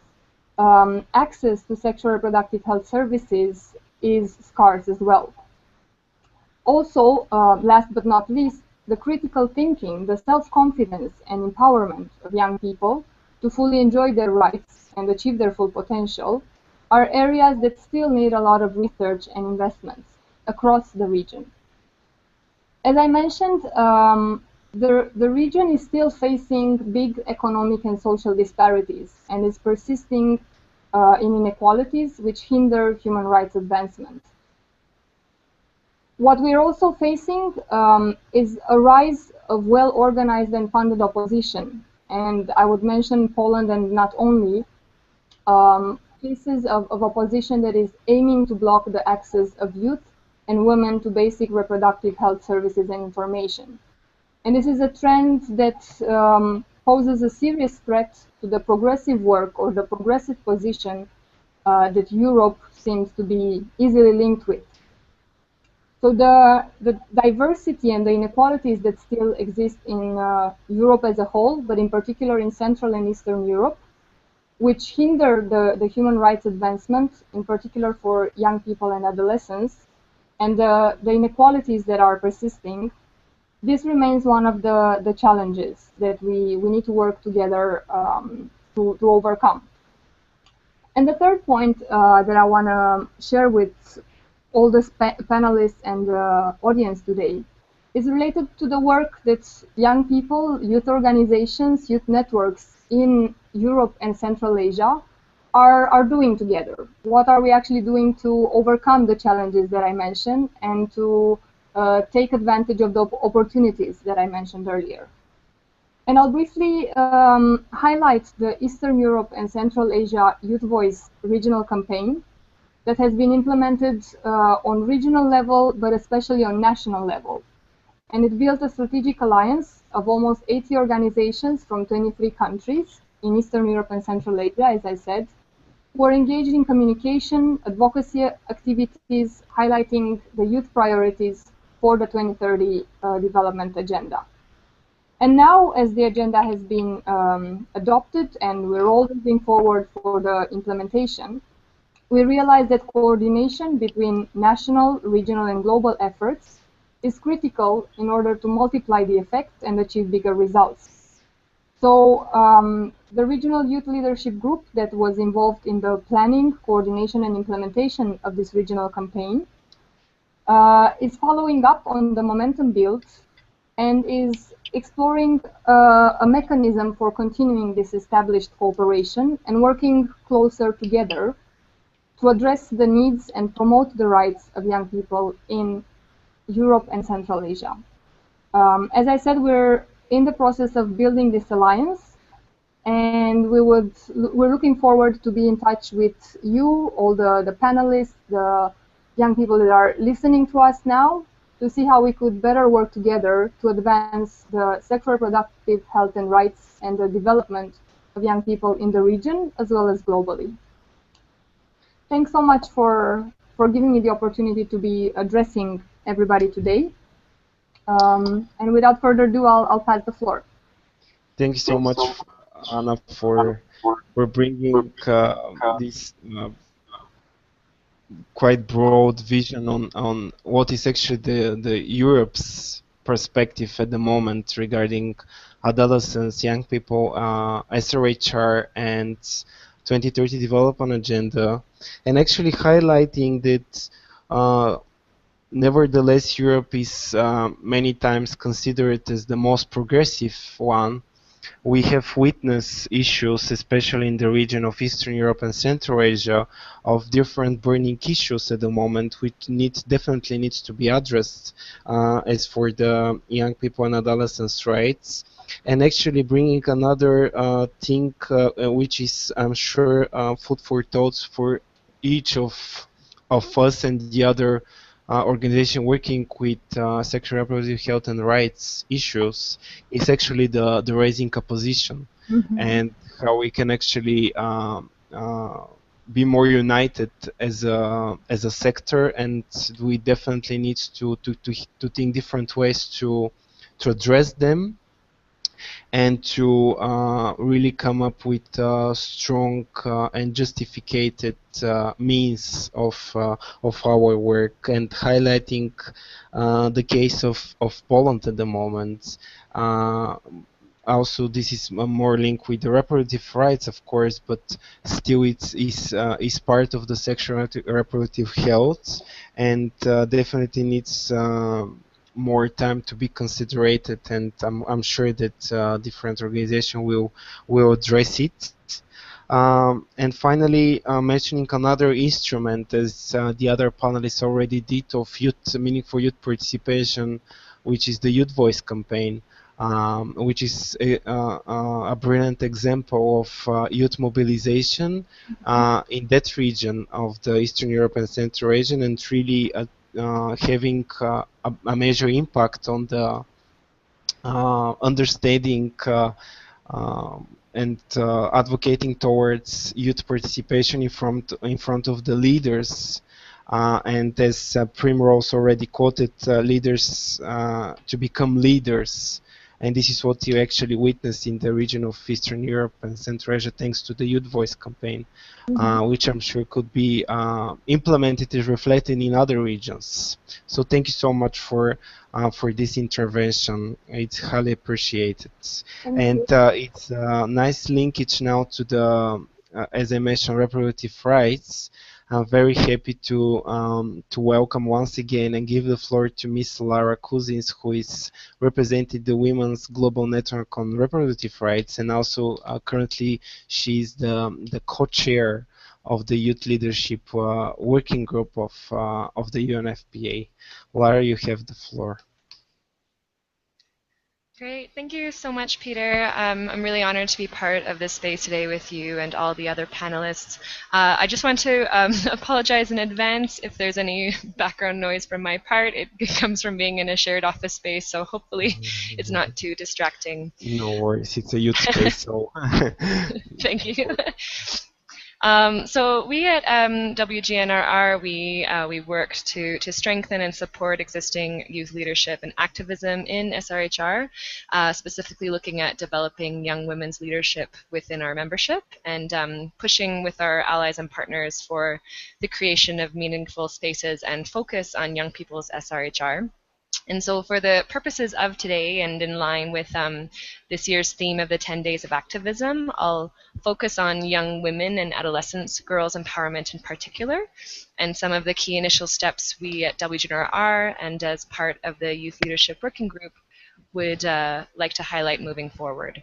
Access to sexual reproductive health services is scarce as well. Also, last but not least, the critical thinking, the self-confidence and empowerment of young people to fully enjoy their rights and achieve their full potential are areas that still need a lot of research and investments across the region. As I mentioned, the region is still facing big economic and social disparities and is persisting in inequalities which hinder human rights advancement. What we're also facing is a rise of well-organized and funded opposition. And I would mention Poland, and not only, cases of opposition that is aiming to block the access of youth and women to basic reproductive health services and information. And this is a trend that poses a serious threat to the progressive work or the progressive position that Europe seems to be easily linked with. So the diversity and the inequalities that still exist in Europe as a whole, but in particular in Central and Eastern Europe, which hinder the human rights advancement, in particular for young people and adolescents, and the inequalities that are persisting, this remains one of the challenges that we need to work together to overcome. And the third point that I want to share with all the panelists and the audience today is related to the work that young people, youth organizations, youth networks in Europe and Central Asia are doing together. What are we actually doing to overcome the challenges that I mentioned and to take advantage of the opportunities that I mentioned earlier? And I'll briefly highlight the Eastern Europe and Central Asia Youth Voice regional campaign that has been implemented on regional level, but especially on national level. And it built a strategic alliance of almost 80 organizations from 23 countries in Eastern Europe and Central Asia, as I said, who are engaged in communication, advocacy activities, highlighting the youth priorities for the 2030 development agenda. And now, as the agenda has been adopted and we're all moving forward for the implementation, we realize that coordination between national, regional, and global efforts is critical in order to multiply the effect and achieve bigger results. So the Regional Youth Leadership Group that was involved in the planning, coordination, and implementation of this regional campaign is following up on the momentum built and is exploring a mechanism for continuing this established cooperation and working closer together to address the needs and promote the rights of young people in Europe and Central Asia. As I said, we're in the process of building this alliance, and we're looking forward to be in touch with you, all the panelists, the young people that are listening to us now, to see how we could better work together to advance the sexual reproductive health and rights and the development of young people in the region as well as globally. Thanks so much for giving me the opportunity to be addressing everybody today. And without further ado, I'll pass the floor. Thank you so much, Anna, for bringing this quite broad vision on what is actually the Europe's perspective at the moment regarding adolescents, young people, SRHR, and 2030 development agenda, and actually highlighting that nevertheless Europe is many times considered as the most progressive one. We have witnessed issues, especially in the region of Eastern Europe and Central Asia, of different burning issues at the moment, which definitely needs to be addressed as for the young people and adolescents' rights. And actually bringing another thing, which is, I'm sure, food for thoughts for each of us and the other organization working with sexual reproductive health and rights issues, is actually the raising a position, and how we can actually be more united as a sector, and we definitely need to think different ways to address them, and to really come up with strong and justified means of our work, and highlighting the case of Poland at the moment. Also, this is more linked with the reproductive rights, of course, but still it is part of the sexual reproductive health, and definitely needs more time to be considered, and I'm sure that different organizations will address it. And finally, mentioning another instrument, as the other panelists already did, of meaningful youth participation, which is the Youth Voice campaign, which is a brilliant example of youth mobilization in that region of the Eastern Europe and Central Asia, and really having a major impact on the understanding and advocating towards youth participation in front of the leaders, and as Primrose already quoted, leaders to become leaders. And this is what you actually witness in the region of Eastern Europe and Central Asia, thanks to the Youth Voice campaign, which I'm sure could be implemented and reflected in other regions. So thank you so much for this intervention. It's highly appreciated. And it's a nice linkage now to the, as I mentioned, reproductive rights. I'm very happy to welcome once again and give the floor to Ms. Lara Cousins, who is representing the Women's Global Network on Reproductive Rights, and also currently she's the co-chair of the Youth Leadership Working Group of the UNFPA. Lara, you have the floor. Great. Thank you so much, Peter. I'm really honored to be part of this space today with you and all the other panelists. I just want to apologize in advance if there's any background noise from my part. It comes from being in a shared office space, so hopefully it's not too distracting. No worries, it's a youth space, so. Thank you. So we at WGNRR, we work to strengthen and support existing youth leadership and activism in SRHR, specifically looking at developing young women's leadership within our membership and pushing with our allies and partners for the creation of meaningful spaces and focus on young people's SRHR. And so for the purposes of today and in line with this year's theme of the 10 Days of Activism, I'll focus on young women and adolescents, girls' empowerment in particular, and some of the key initial steps we at WGNRR and as part of the Youth Leadership Working Group would like to highlight moving forward.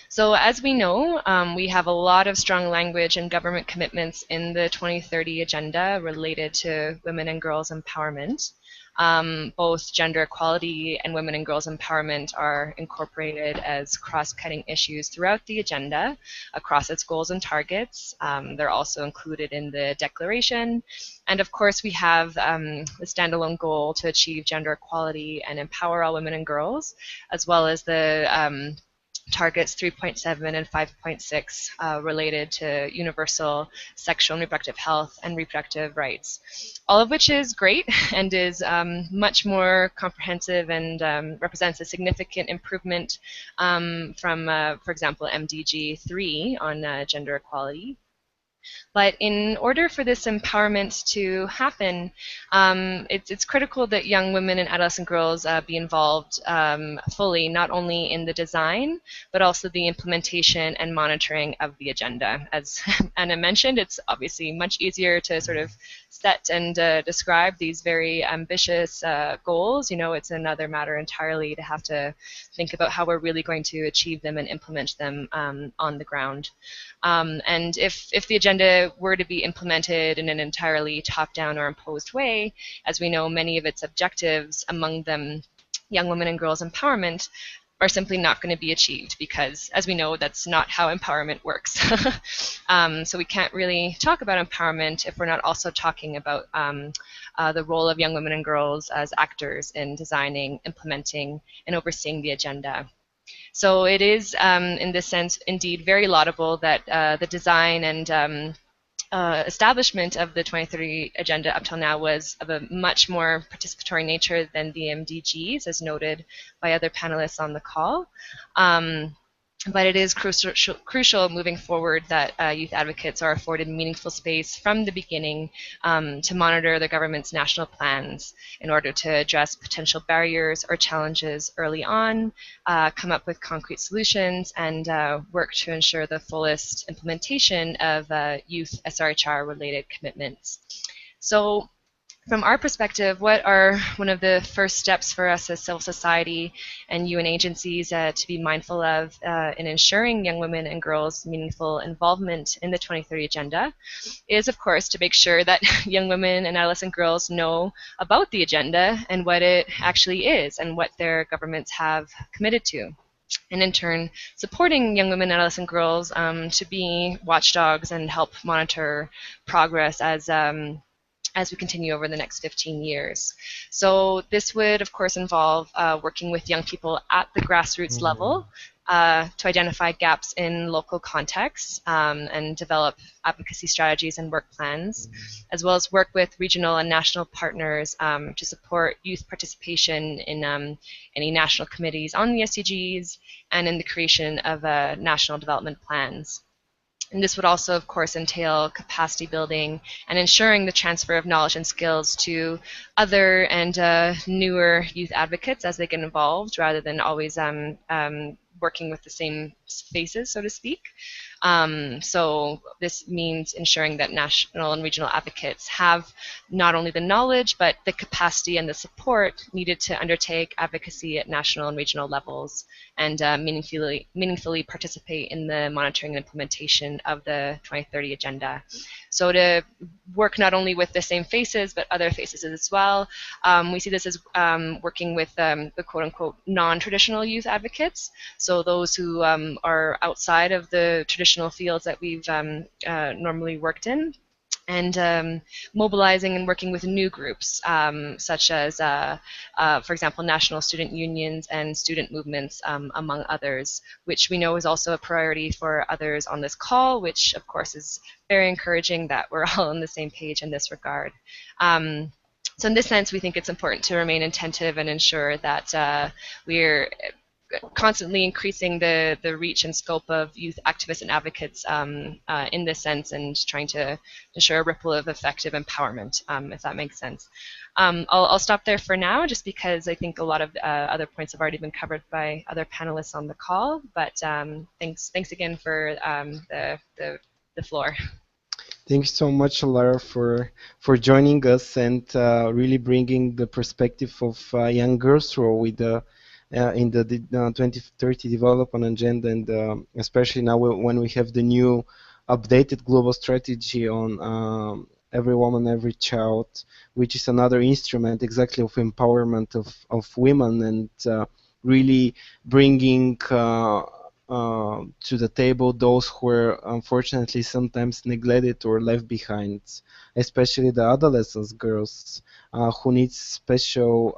So as we know, we have a lot of strong language and government commitments in the 2030 agenda related to women and girls' empowerment. Both gender equality and women and girls empowerment are incorporated as cross-cutting issues throughout the agenda across its goals and targets. They're also included in the declaration. And of course, we have the standalone goal to achieve gender equality and empower all women and girls, as well as the targets 3.7 and 5.6 related to universal sexual and reproductive health and reproductive rights, all of which is great and is much more comprehensive and represents a significant improvement from, for example, MDG 3 on gender equality. But in order for this empowerment to happen, it's critical that young women and adolescent girls be involved fully, not only in the design, but also the implementation and monitoring of the agenda. As Anna mentioned, it's obviously much easier to sort of set and describe these very ambitious goals. You know, it's another matter entirely to have to think about how we're really going to achieve them and implement them on the ground. And if the agenda were to be implemented in an entirely top-down or imposed way, as we know, many of its objectives, among them young women and girls empowerment, are simply not going to be achieved because, as we know, that's not how empowerment works. So we can't really talk about empowerment if we're not also talking about the role of young women and girls as actors in designing, implementing, and overseeing the agenda. So it is, in this sense, indeed very laudable that the design and establishment of the 2030 agenda up till now was of a much more participatory nature than the MDGs, as noted by other panelists on the call. But it is crucial moving forward that youth advocates are afforded meaningful space from the beginning to monitor the government's national plans in order to address potential barriers or challenges early on, come up with concrete solutions, and work to ensure the fullest implementation of youth SRHR-related commitments. So, from our perspective, what are one of the first steps for us as civil society and UN agencies to be mindful of in ensuring young women and girls' meaningful involvement in the 2030 agenda is, of course, to make sure that young women and adolescent girls know about the agenda and what it actually is and what their governments have committed to. And in turn, supporting young women and adolescent girls to be watchdogs and help monitor progress as we continue over the next 15 years. So this would, of course, involve working with young people at the grassroots level to identify gaps in local contexts and develop advocacy strategies and work plans, as well as work with regional and national partners to support youth participation in any national committees on the SDGs and in the creation of national development plans. And this would also, of course, entail capacity building and ensuring the transfer of knowledge and skills to other and newer youth advocates as they get involved, rather than always working with the same faces, so to speak. So this means ensuring that national and regional advocates have not only the knowledge, but the capacity and the support needed to undertake advocacy at national and regional levels, and meaningfully participate in the monitoring and implementation of the 2030 agenda. So to work not only with the same faces, but other faces as well, we see this as working with the quote-unquote non-traditional youth advocates, so those who are outside of the traditional fields that we've normally worked in, and mobilizing and working with new groups, such as, for example, national student unions and student movements, among others, which we know is also a priority for others on this call, which of course is very encouraging that we're all on the same page in this regard. So in this sense, we think it's important to remain attentive and ensure that we're constantly increasing the reach and scope of youth activists and advocates in this sense, and trying to ensure a ripple of effective empowerment, if that makes sense. I'll stop there for now, just because I think a lot of other points have already been covered by other panelists on the call, but thanks again for the floor. Thanks so much, Lara, for joining us and really bringing the perspective of young girls' role with the in the 2030 development agenda, and especially now when we have the new updated global strategy on every woman, every child, which is another instrument exactly of empowerment of women, and really bringing to the table those who are unfortunately sometimes neglected or left behind, especially the adolescents, girls who need special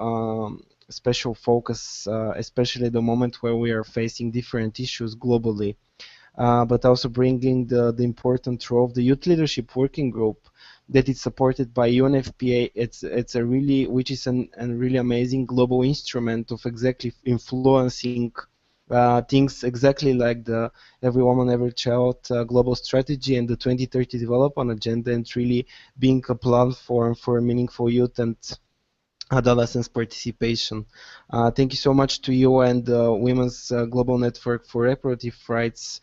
focus, especially the moment where we are facing different issues globally. But also bringing the important role of the Youth Leadership Working Group that is supported by UNFPA. It's a really, which is a really amazing global instrument of exactly influencing things exactly like the Every Woman, Every Child global strategy and the 2030 development agenda, and really being a platform for meaningful youth and adolescents participation. Thank you so much to you and the Women's Global Network for Reproductive Rights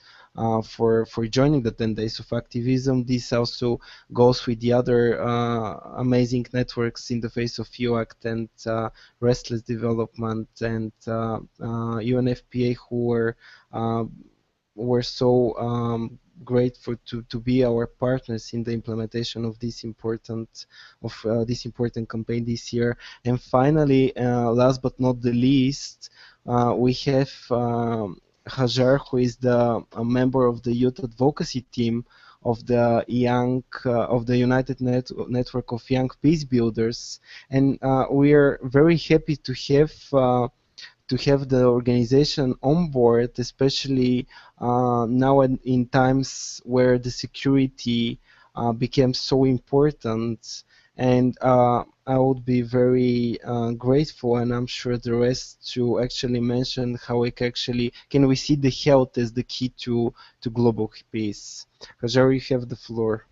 for joining the 10 Days of Activism. This also goes with the other amazing networks in the face of UACT and Restless Development and UNFPA, who were so great to be our partners in the implementation of this important campaign this year. And finally, last but not the least, we have Hajar, who is a member of the youth advocacy team of the United Network of Young Peace Builders, and we are very happy to have the organization on board, especially now in times where the security became so important. And I would be very grateful, and I'm sure the rest, to actually mention how we can we see the health as the key to global peace. Hajar, you have the floor.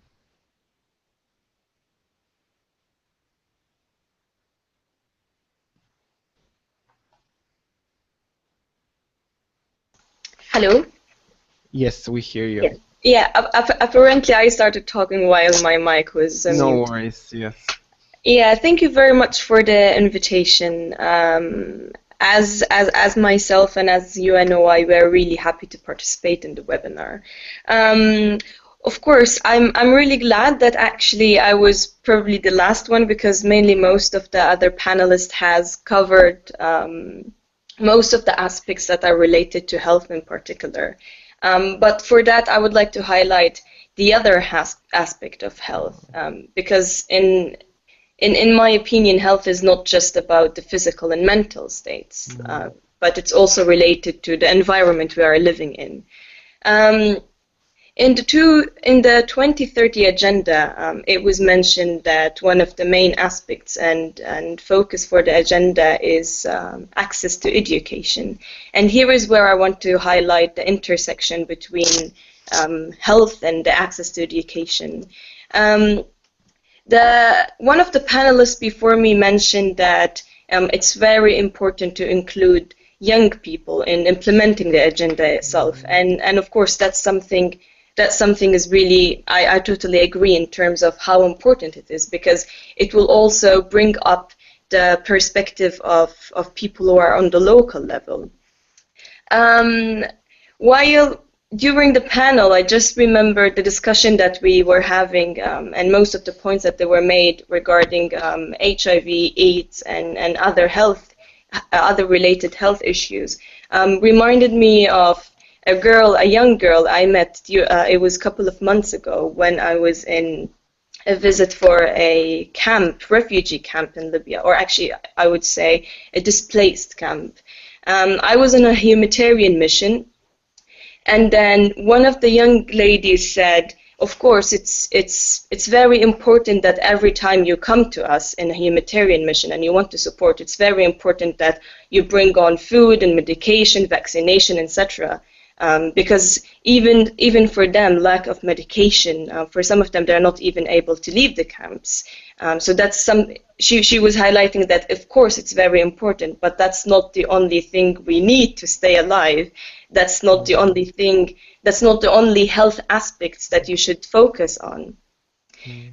Hello? Yes, we hear you. Yes. Yeah, apparently I started talking while my mic was No mute. worries, yes. Yeah, thank you very much for the invitation. As myself and as UNOI, we're really happy to participate in the webinar. Of course, I'm really glad that actually I was probably the last one, because mainly most of the other panelists has covered most of the aspects that are related to health in particular. But for that, I would like to highlight the other aspect of health, because in my opinion, health is not just about the physical and mental states, but it's also related to the environment we are living in. In the 2030 agenda, it was mentioned that one of the main aspects and focus for the agenda is access to education. And here is where I want to highlight the intersection between health and the access to education. One of the panelists before me mentioned that it's very important to include young people in implementing the agenda itself. And of course, that's something is really, I totally agree in terms of how important it is, because it will also bring up the perspective of people who are on the local level. While during the panel, I just remembered the discussion that we were having, and most of the points that they were made regarding HIV, AIDS, and other related health issues, reminded me of a young girl I met. It was a couple of months ago when I was in a visit for a refugee camp in Libya, or actually, I would say a displaced camp. I was on a humanitarian mission. And then one of the young ladies said, of course, it's very important that every time you come to us in a humanitarian mission and you want to support, it's very important that you bring on food and medication, vaccination, etc. Because even for them, lack of medication, for some of them, they're not even able to leave the camps. So that's she was highlighting that, of course, it's very important, but that's not the only thing we need to stay alive. That's not the only thing, that's not the only health aspects that you should focus on.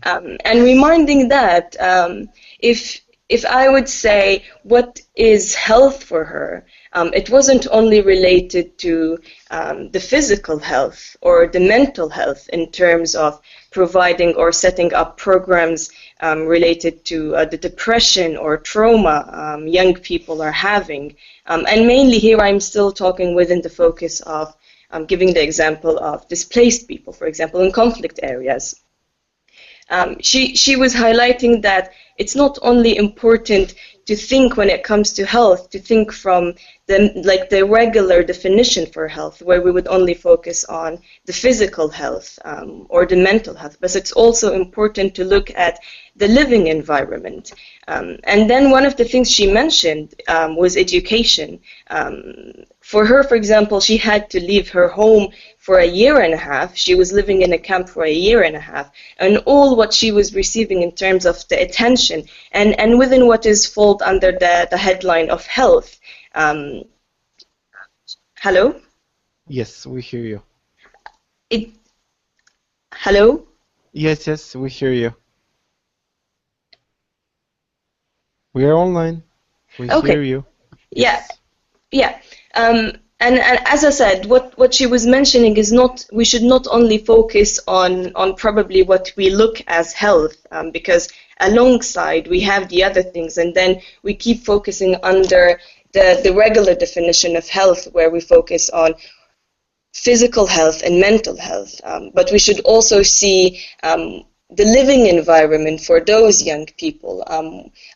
And reminding that, if I would say what is health for her, it wasn't only related to the physical health or the mental health in terms of providing or setting up programs related to the depression or trauma young people are having. And mainly here I'm still talking within the focus of giving the example of displaced people, for example, in conflict areas. She was highlighting that it's not only important to think when it comes to health, to think from the regular definition for health, where we would only focus on the physical health or the mental health, but it's also important to look at the living environment. And then one of the things she mentioned was education. For her, for example, she had to leave her home for a year and a half. She was living in a camp for a year and a half, and all what she was receiving in terms of the attention and within what is folded under the headline of health. Hello? Yes, we hear you. Hello? Yes, we hear you. We are online. We hear you. Yes. Yeah. And as I said, what she was mentioning is we should not only focus on probably what we look as health, because alongside we have the other things, and then we keep focusing under the regular definition of health, where we focus on physical health and mental health. But we should also see the living environment for those young people.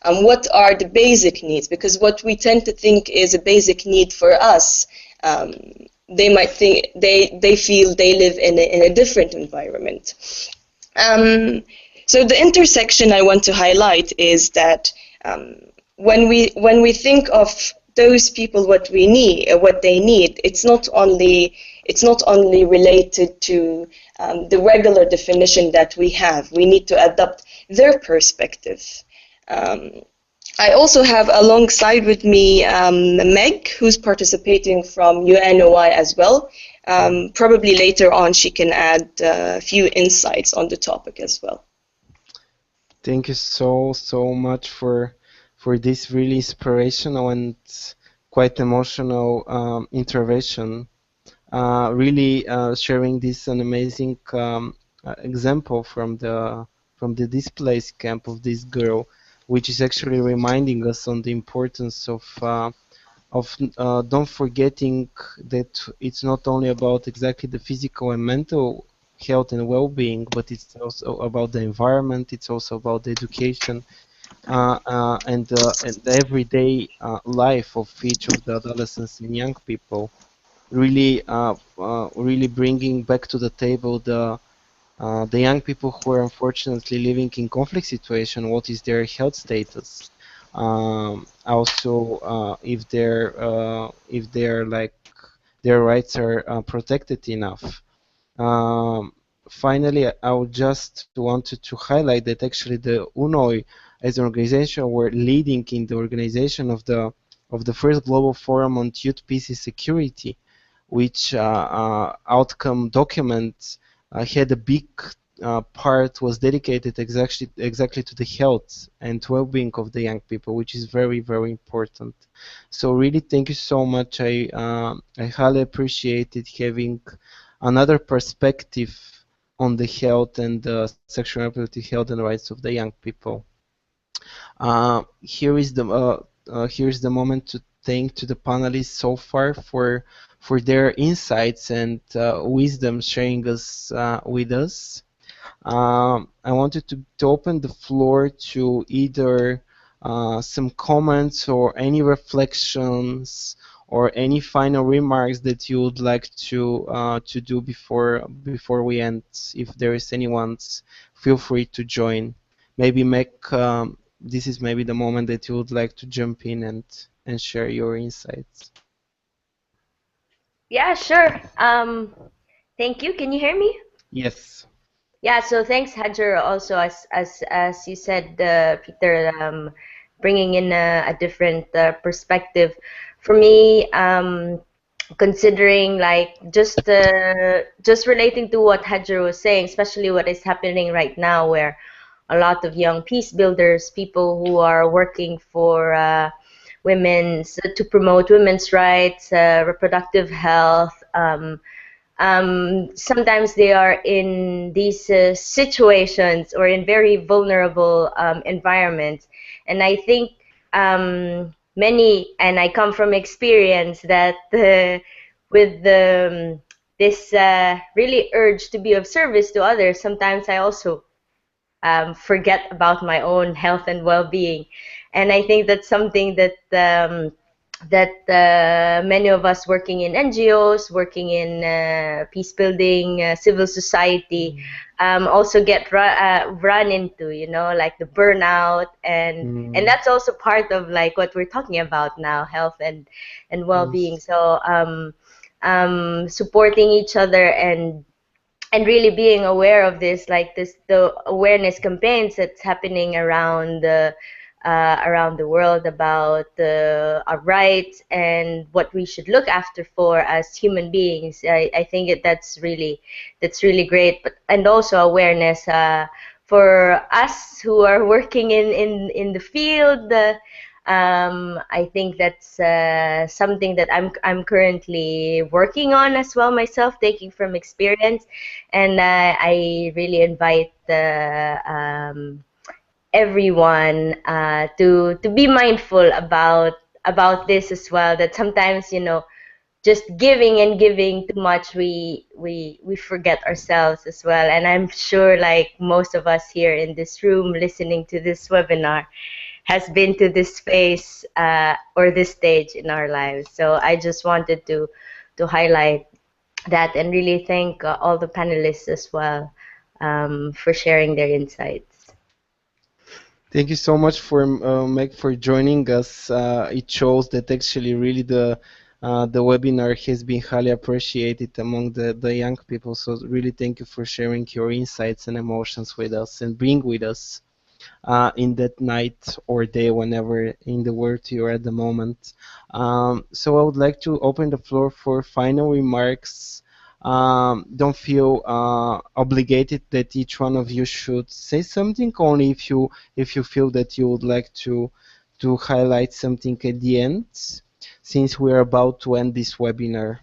What are the basic needs? Because what we tend to think is a basic need for us, they might think they feel they live in a different environment. So the intersection I want to highlight is that when we think of those people, what they need, it's not only related to the regular definition that we have. We need to adapt their perspective. I also have alongside with me Meg, who's participating from UNOI as well. Probably later on she can add a few insights on the topic as well. Thank you so much for this really inspirational and quite emotional intervention. Really sharing this an amazing example from the displaced camp of this girl, which is actually reminding us on the importance of don't forgetting that it's not only about exactly the physical and mental health and well-being, but it's also about the environment. It's also about the education and the everyday life of each of the adolescents and young people. Really bringing back to the table the young people who are unfortunately living in conflict situation. What is their health status? Also, if they're like their rights are protected enough. Finally, I would just wanted to highlight that actually the UNOI as an organization were leading in the organization of the of the first global forum on youth peace and security, which outcome document had a big part was dedicated exactly to the health and well-being of the young people, which is very, very important. So really, thank you so much. I highly appreciated having another perspective on the health and sexual and reproductive health and rights of the young people. Here's the moment to thank to the panelists so far for their insights and wisdom sharing us with us. I wanted to open the floor to either some comments or any reflections or any final remarks that you would like to do before we end. If there is anyone, feel free to join. Maybe this is maybe the moment that you would like to jump in and share your insights. Yeah, sure. Thank you. Can you hear me? Yes. Yeah, so thanks, Hajar, also as you said, Peter, bringing in a different perspective. For me, considering like just relating to what Hajar was saying, especially what is happening right now, where a lot of young peace builders, people who are working for to promote women's rights, reproductive health. Sometimes they are in these situations or in very vulnerable environments. And I think many, and I come from experience, that with this really urge to be of service to others, sometimes I also forget about my own health and well-being. And I think that's something that many of us working in NGOs, working in peace building, civil society, also get run into, like the burnout, and that's also part of like what we're talking about now, health and well-being. Yes. So supporting each other and really being aware of this, like the awareness campaigns that's happening around the world about our rights and what we should look after for as human beings. I think that's really great. And also awareness for us who are working in the field. I think that's something that I'm currently working on as well myself, taking from experience, and I really invite everyone to be mindful about this as well. That sometimes just giving and giving too much, we forget ourselves as well. And I'm sure like most of us here in this room listening to this webinar has been to this phase or this stage in our lives. So I just wanted to highlight that and really thank all the panelists as well for sharing their insights. Thank you so much for Meg for joining us. It shows that actually really the webinar has been highly appreciated among the young people. So really thank you for sharing your insights and emotions with us and being with us in that night or day, whenever in the world you're at the moment. So I would like to open the floor for final remarks. Don't feel obligated that each one of you should say something, only if you feel that you would like to highlight something at the end, since we're about to end this webinar.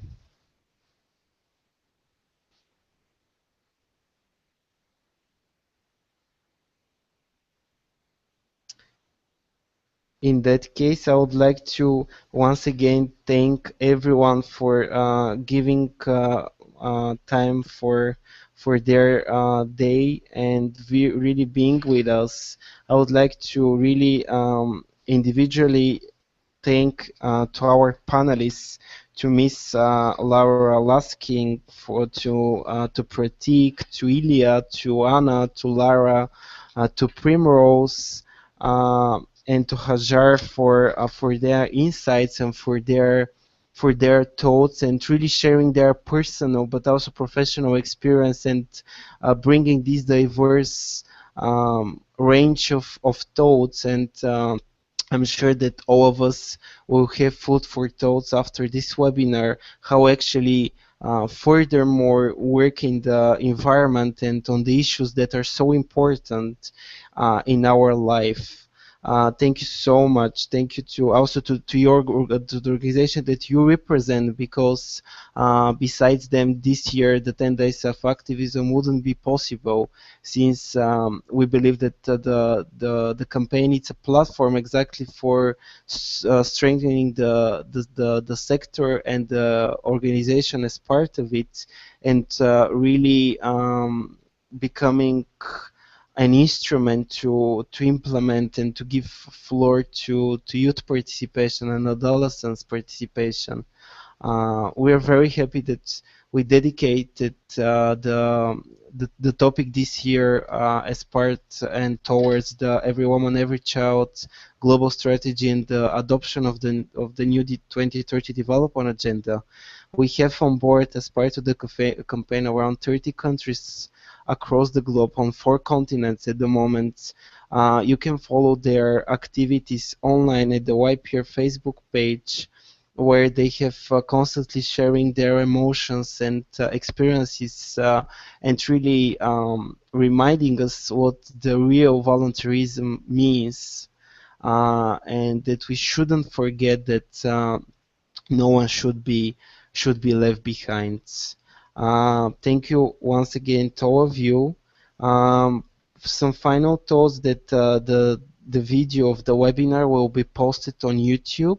In that case, I would like to once again thank everyone for giving time for their day and really being with us. I would like to really individually thank to our panelists, to Miss Laura Lasking, to Pratik, to Ilya, to Anna, to Lara, to Primrose, and to Hajar for their insights and for their thoughts, and really sharing their personal but also professional experience, and bringing this diverse range of thoughts and I'm sure that all of us will have food for thoughts after this webinar, how actually furthermore work in the environment and on the issues that are so important in our life. Thank you so much. Thank you to also to your to the organization that you represent, because besides them this year the 10 days of activism wouldn't be possible, since we believe that the campaign is a platform exactly for strengthening the sector and the organization as part of it, and really becoming an instrument to implement and to give floor to youth participation and adolescents participation. We are very happy that we dedicated the topic this year as part and towards the Every Woman, Every Child global strategy and the adoption of the new 2030 development agenda. We have on board as part of the campaign around 30 countries across the globe on 4 continents at the moment. You can follow their activities online at the YPR Facebook page, where they have constantly sharing their emotions and experiences and really reminding us what the real volunteerism means, and that we shouldn't forget that no one should be left behind. Thank you once again to all of you. Some final thoughts that the video of the webinar will be posted on YouTube,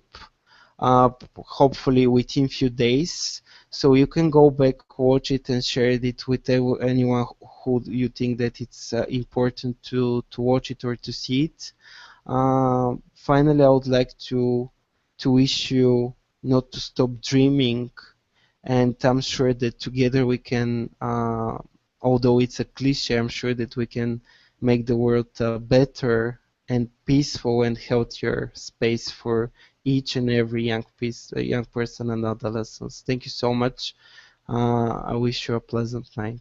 hopefully within few days, so you can go back, watch it, and share it with anyone who you think that it's important to watch it or to see it. Finally, I would like to wish you not to stop dreaming, and I'm sure that together we can, although it's a cliche, I'm sure that we can make the world a better and peaceful and healthier space for each and every young person and adolescents. Thank you so much. I wish you a pleasant night.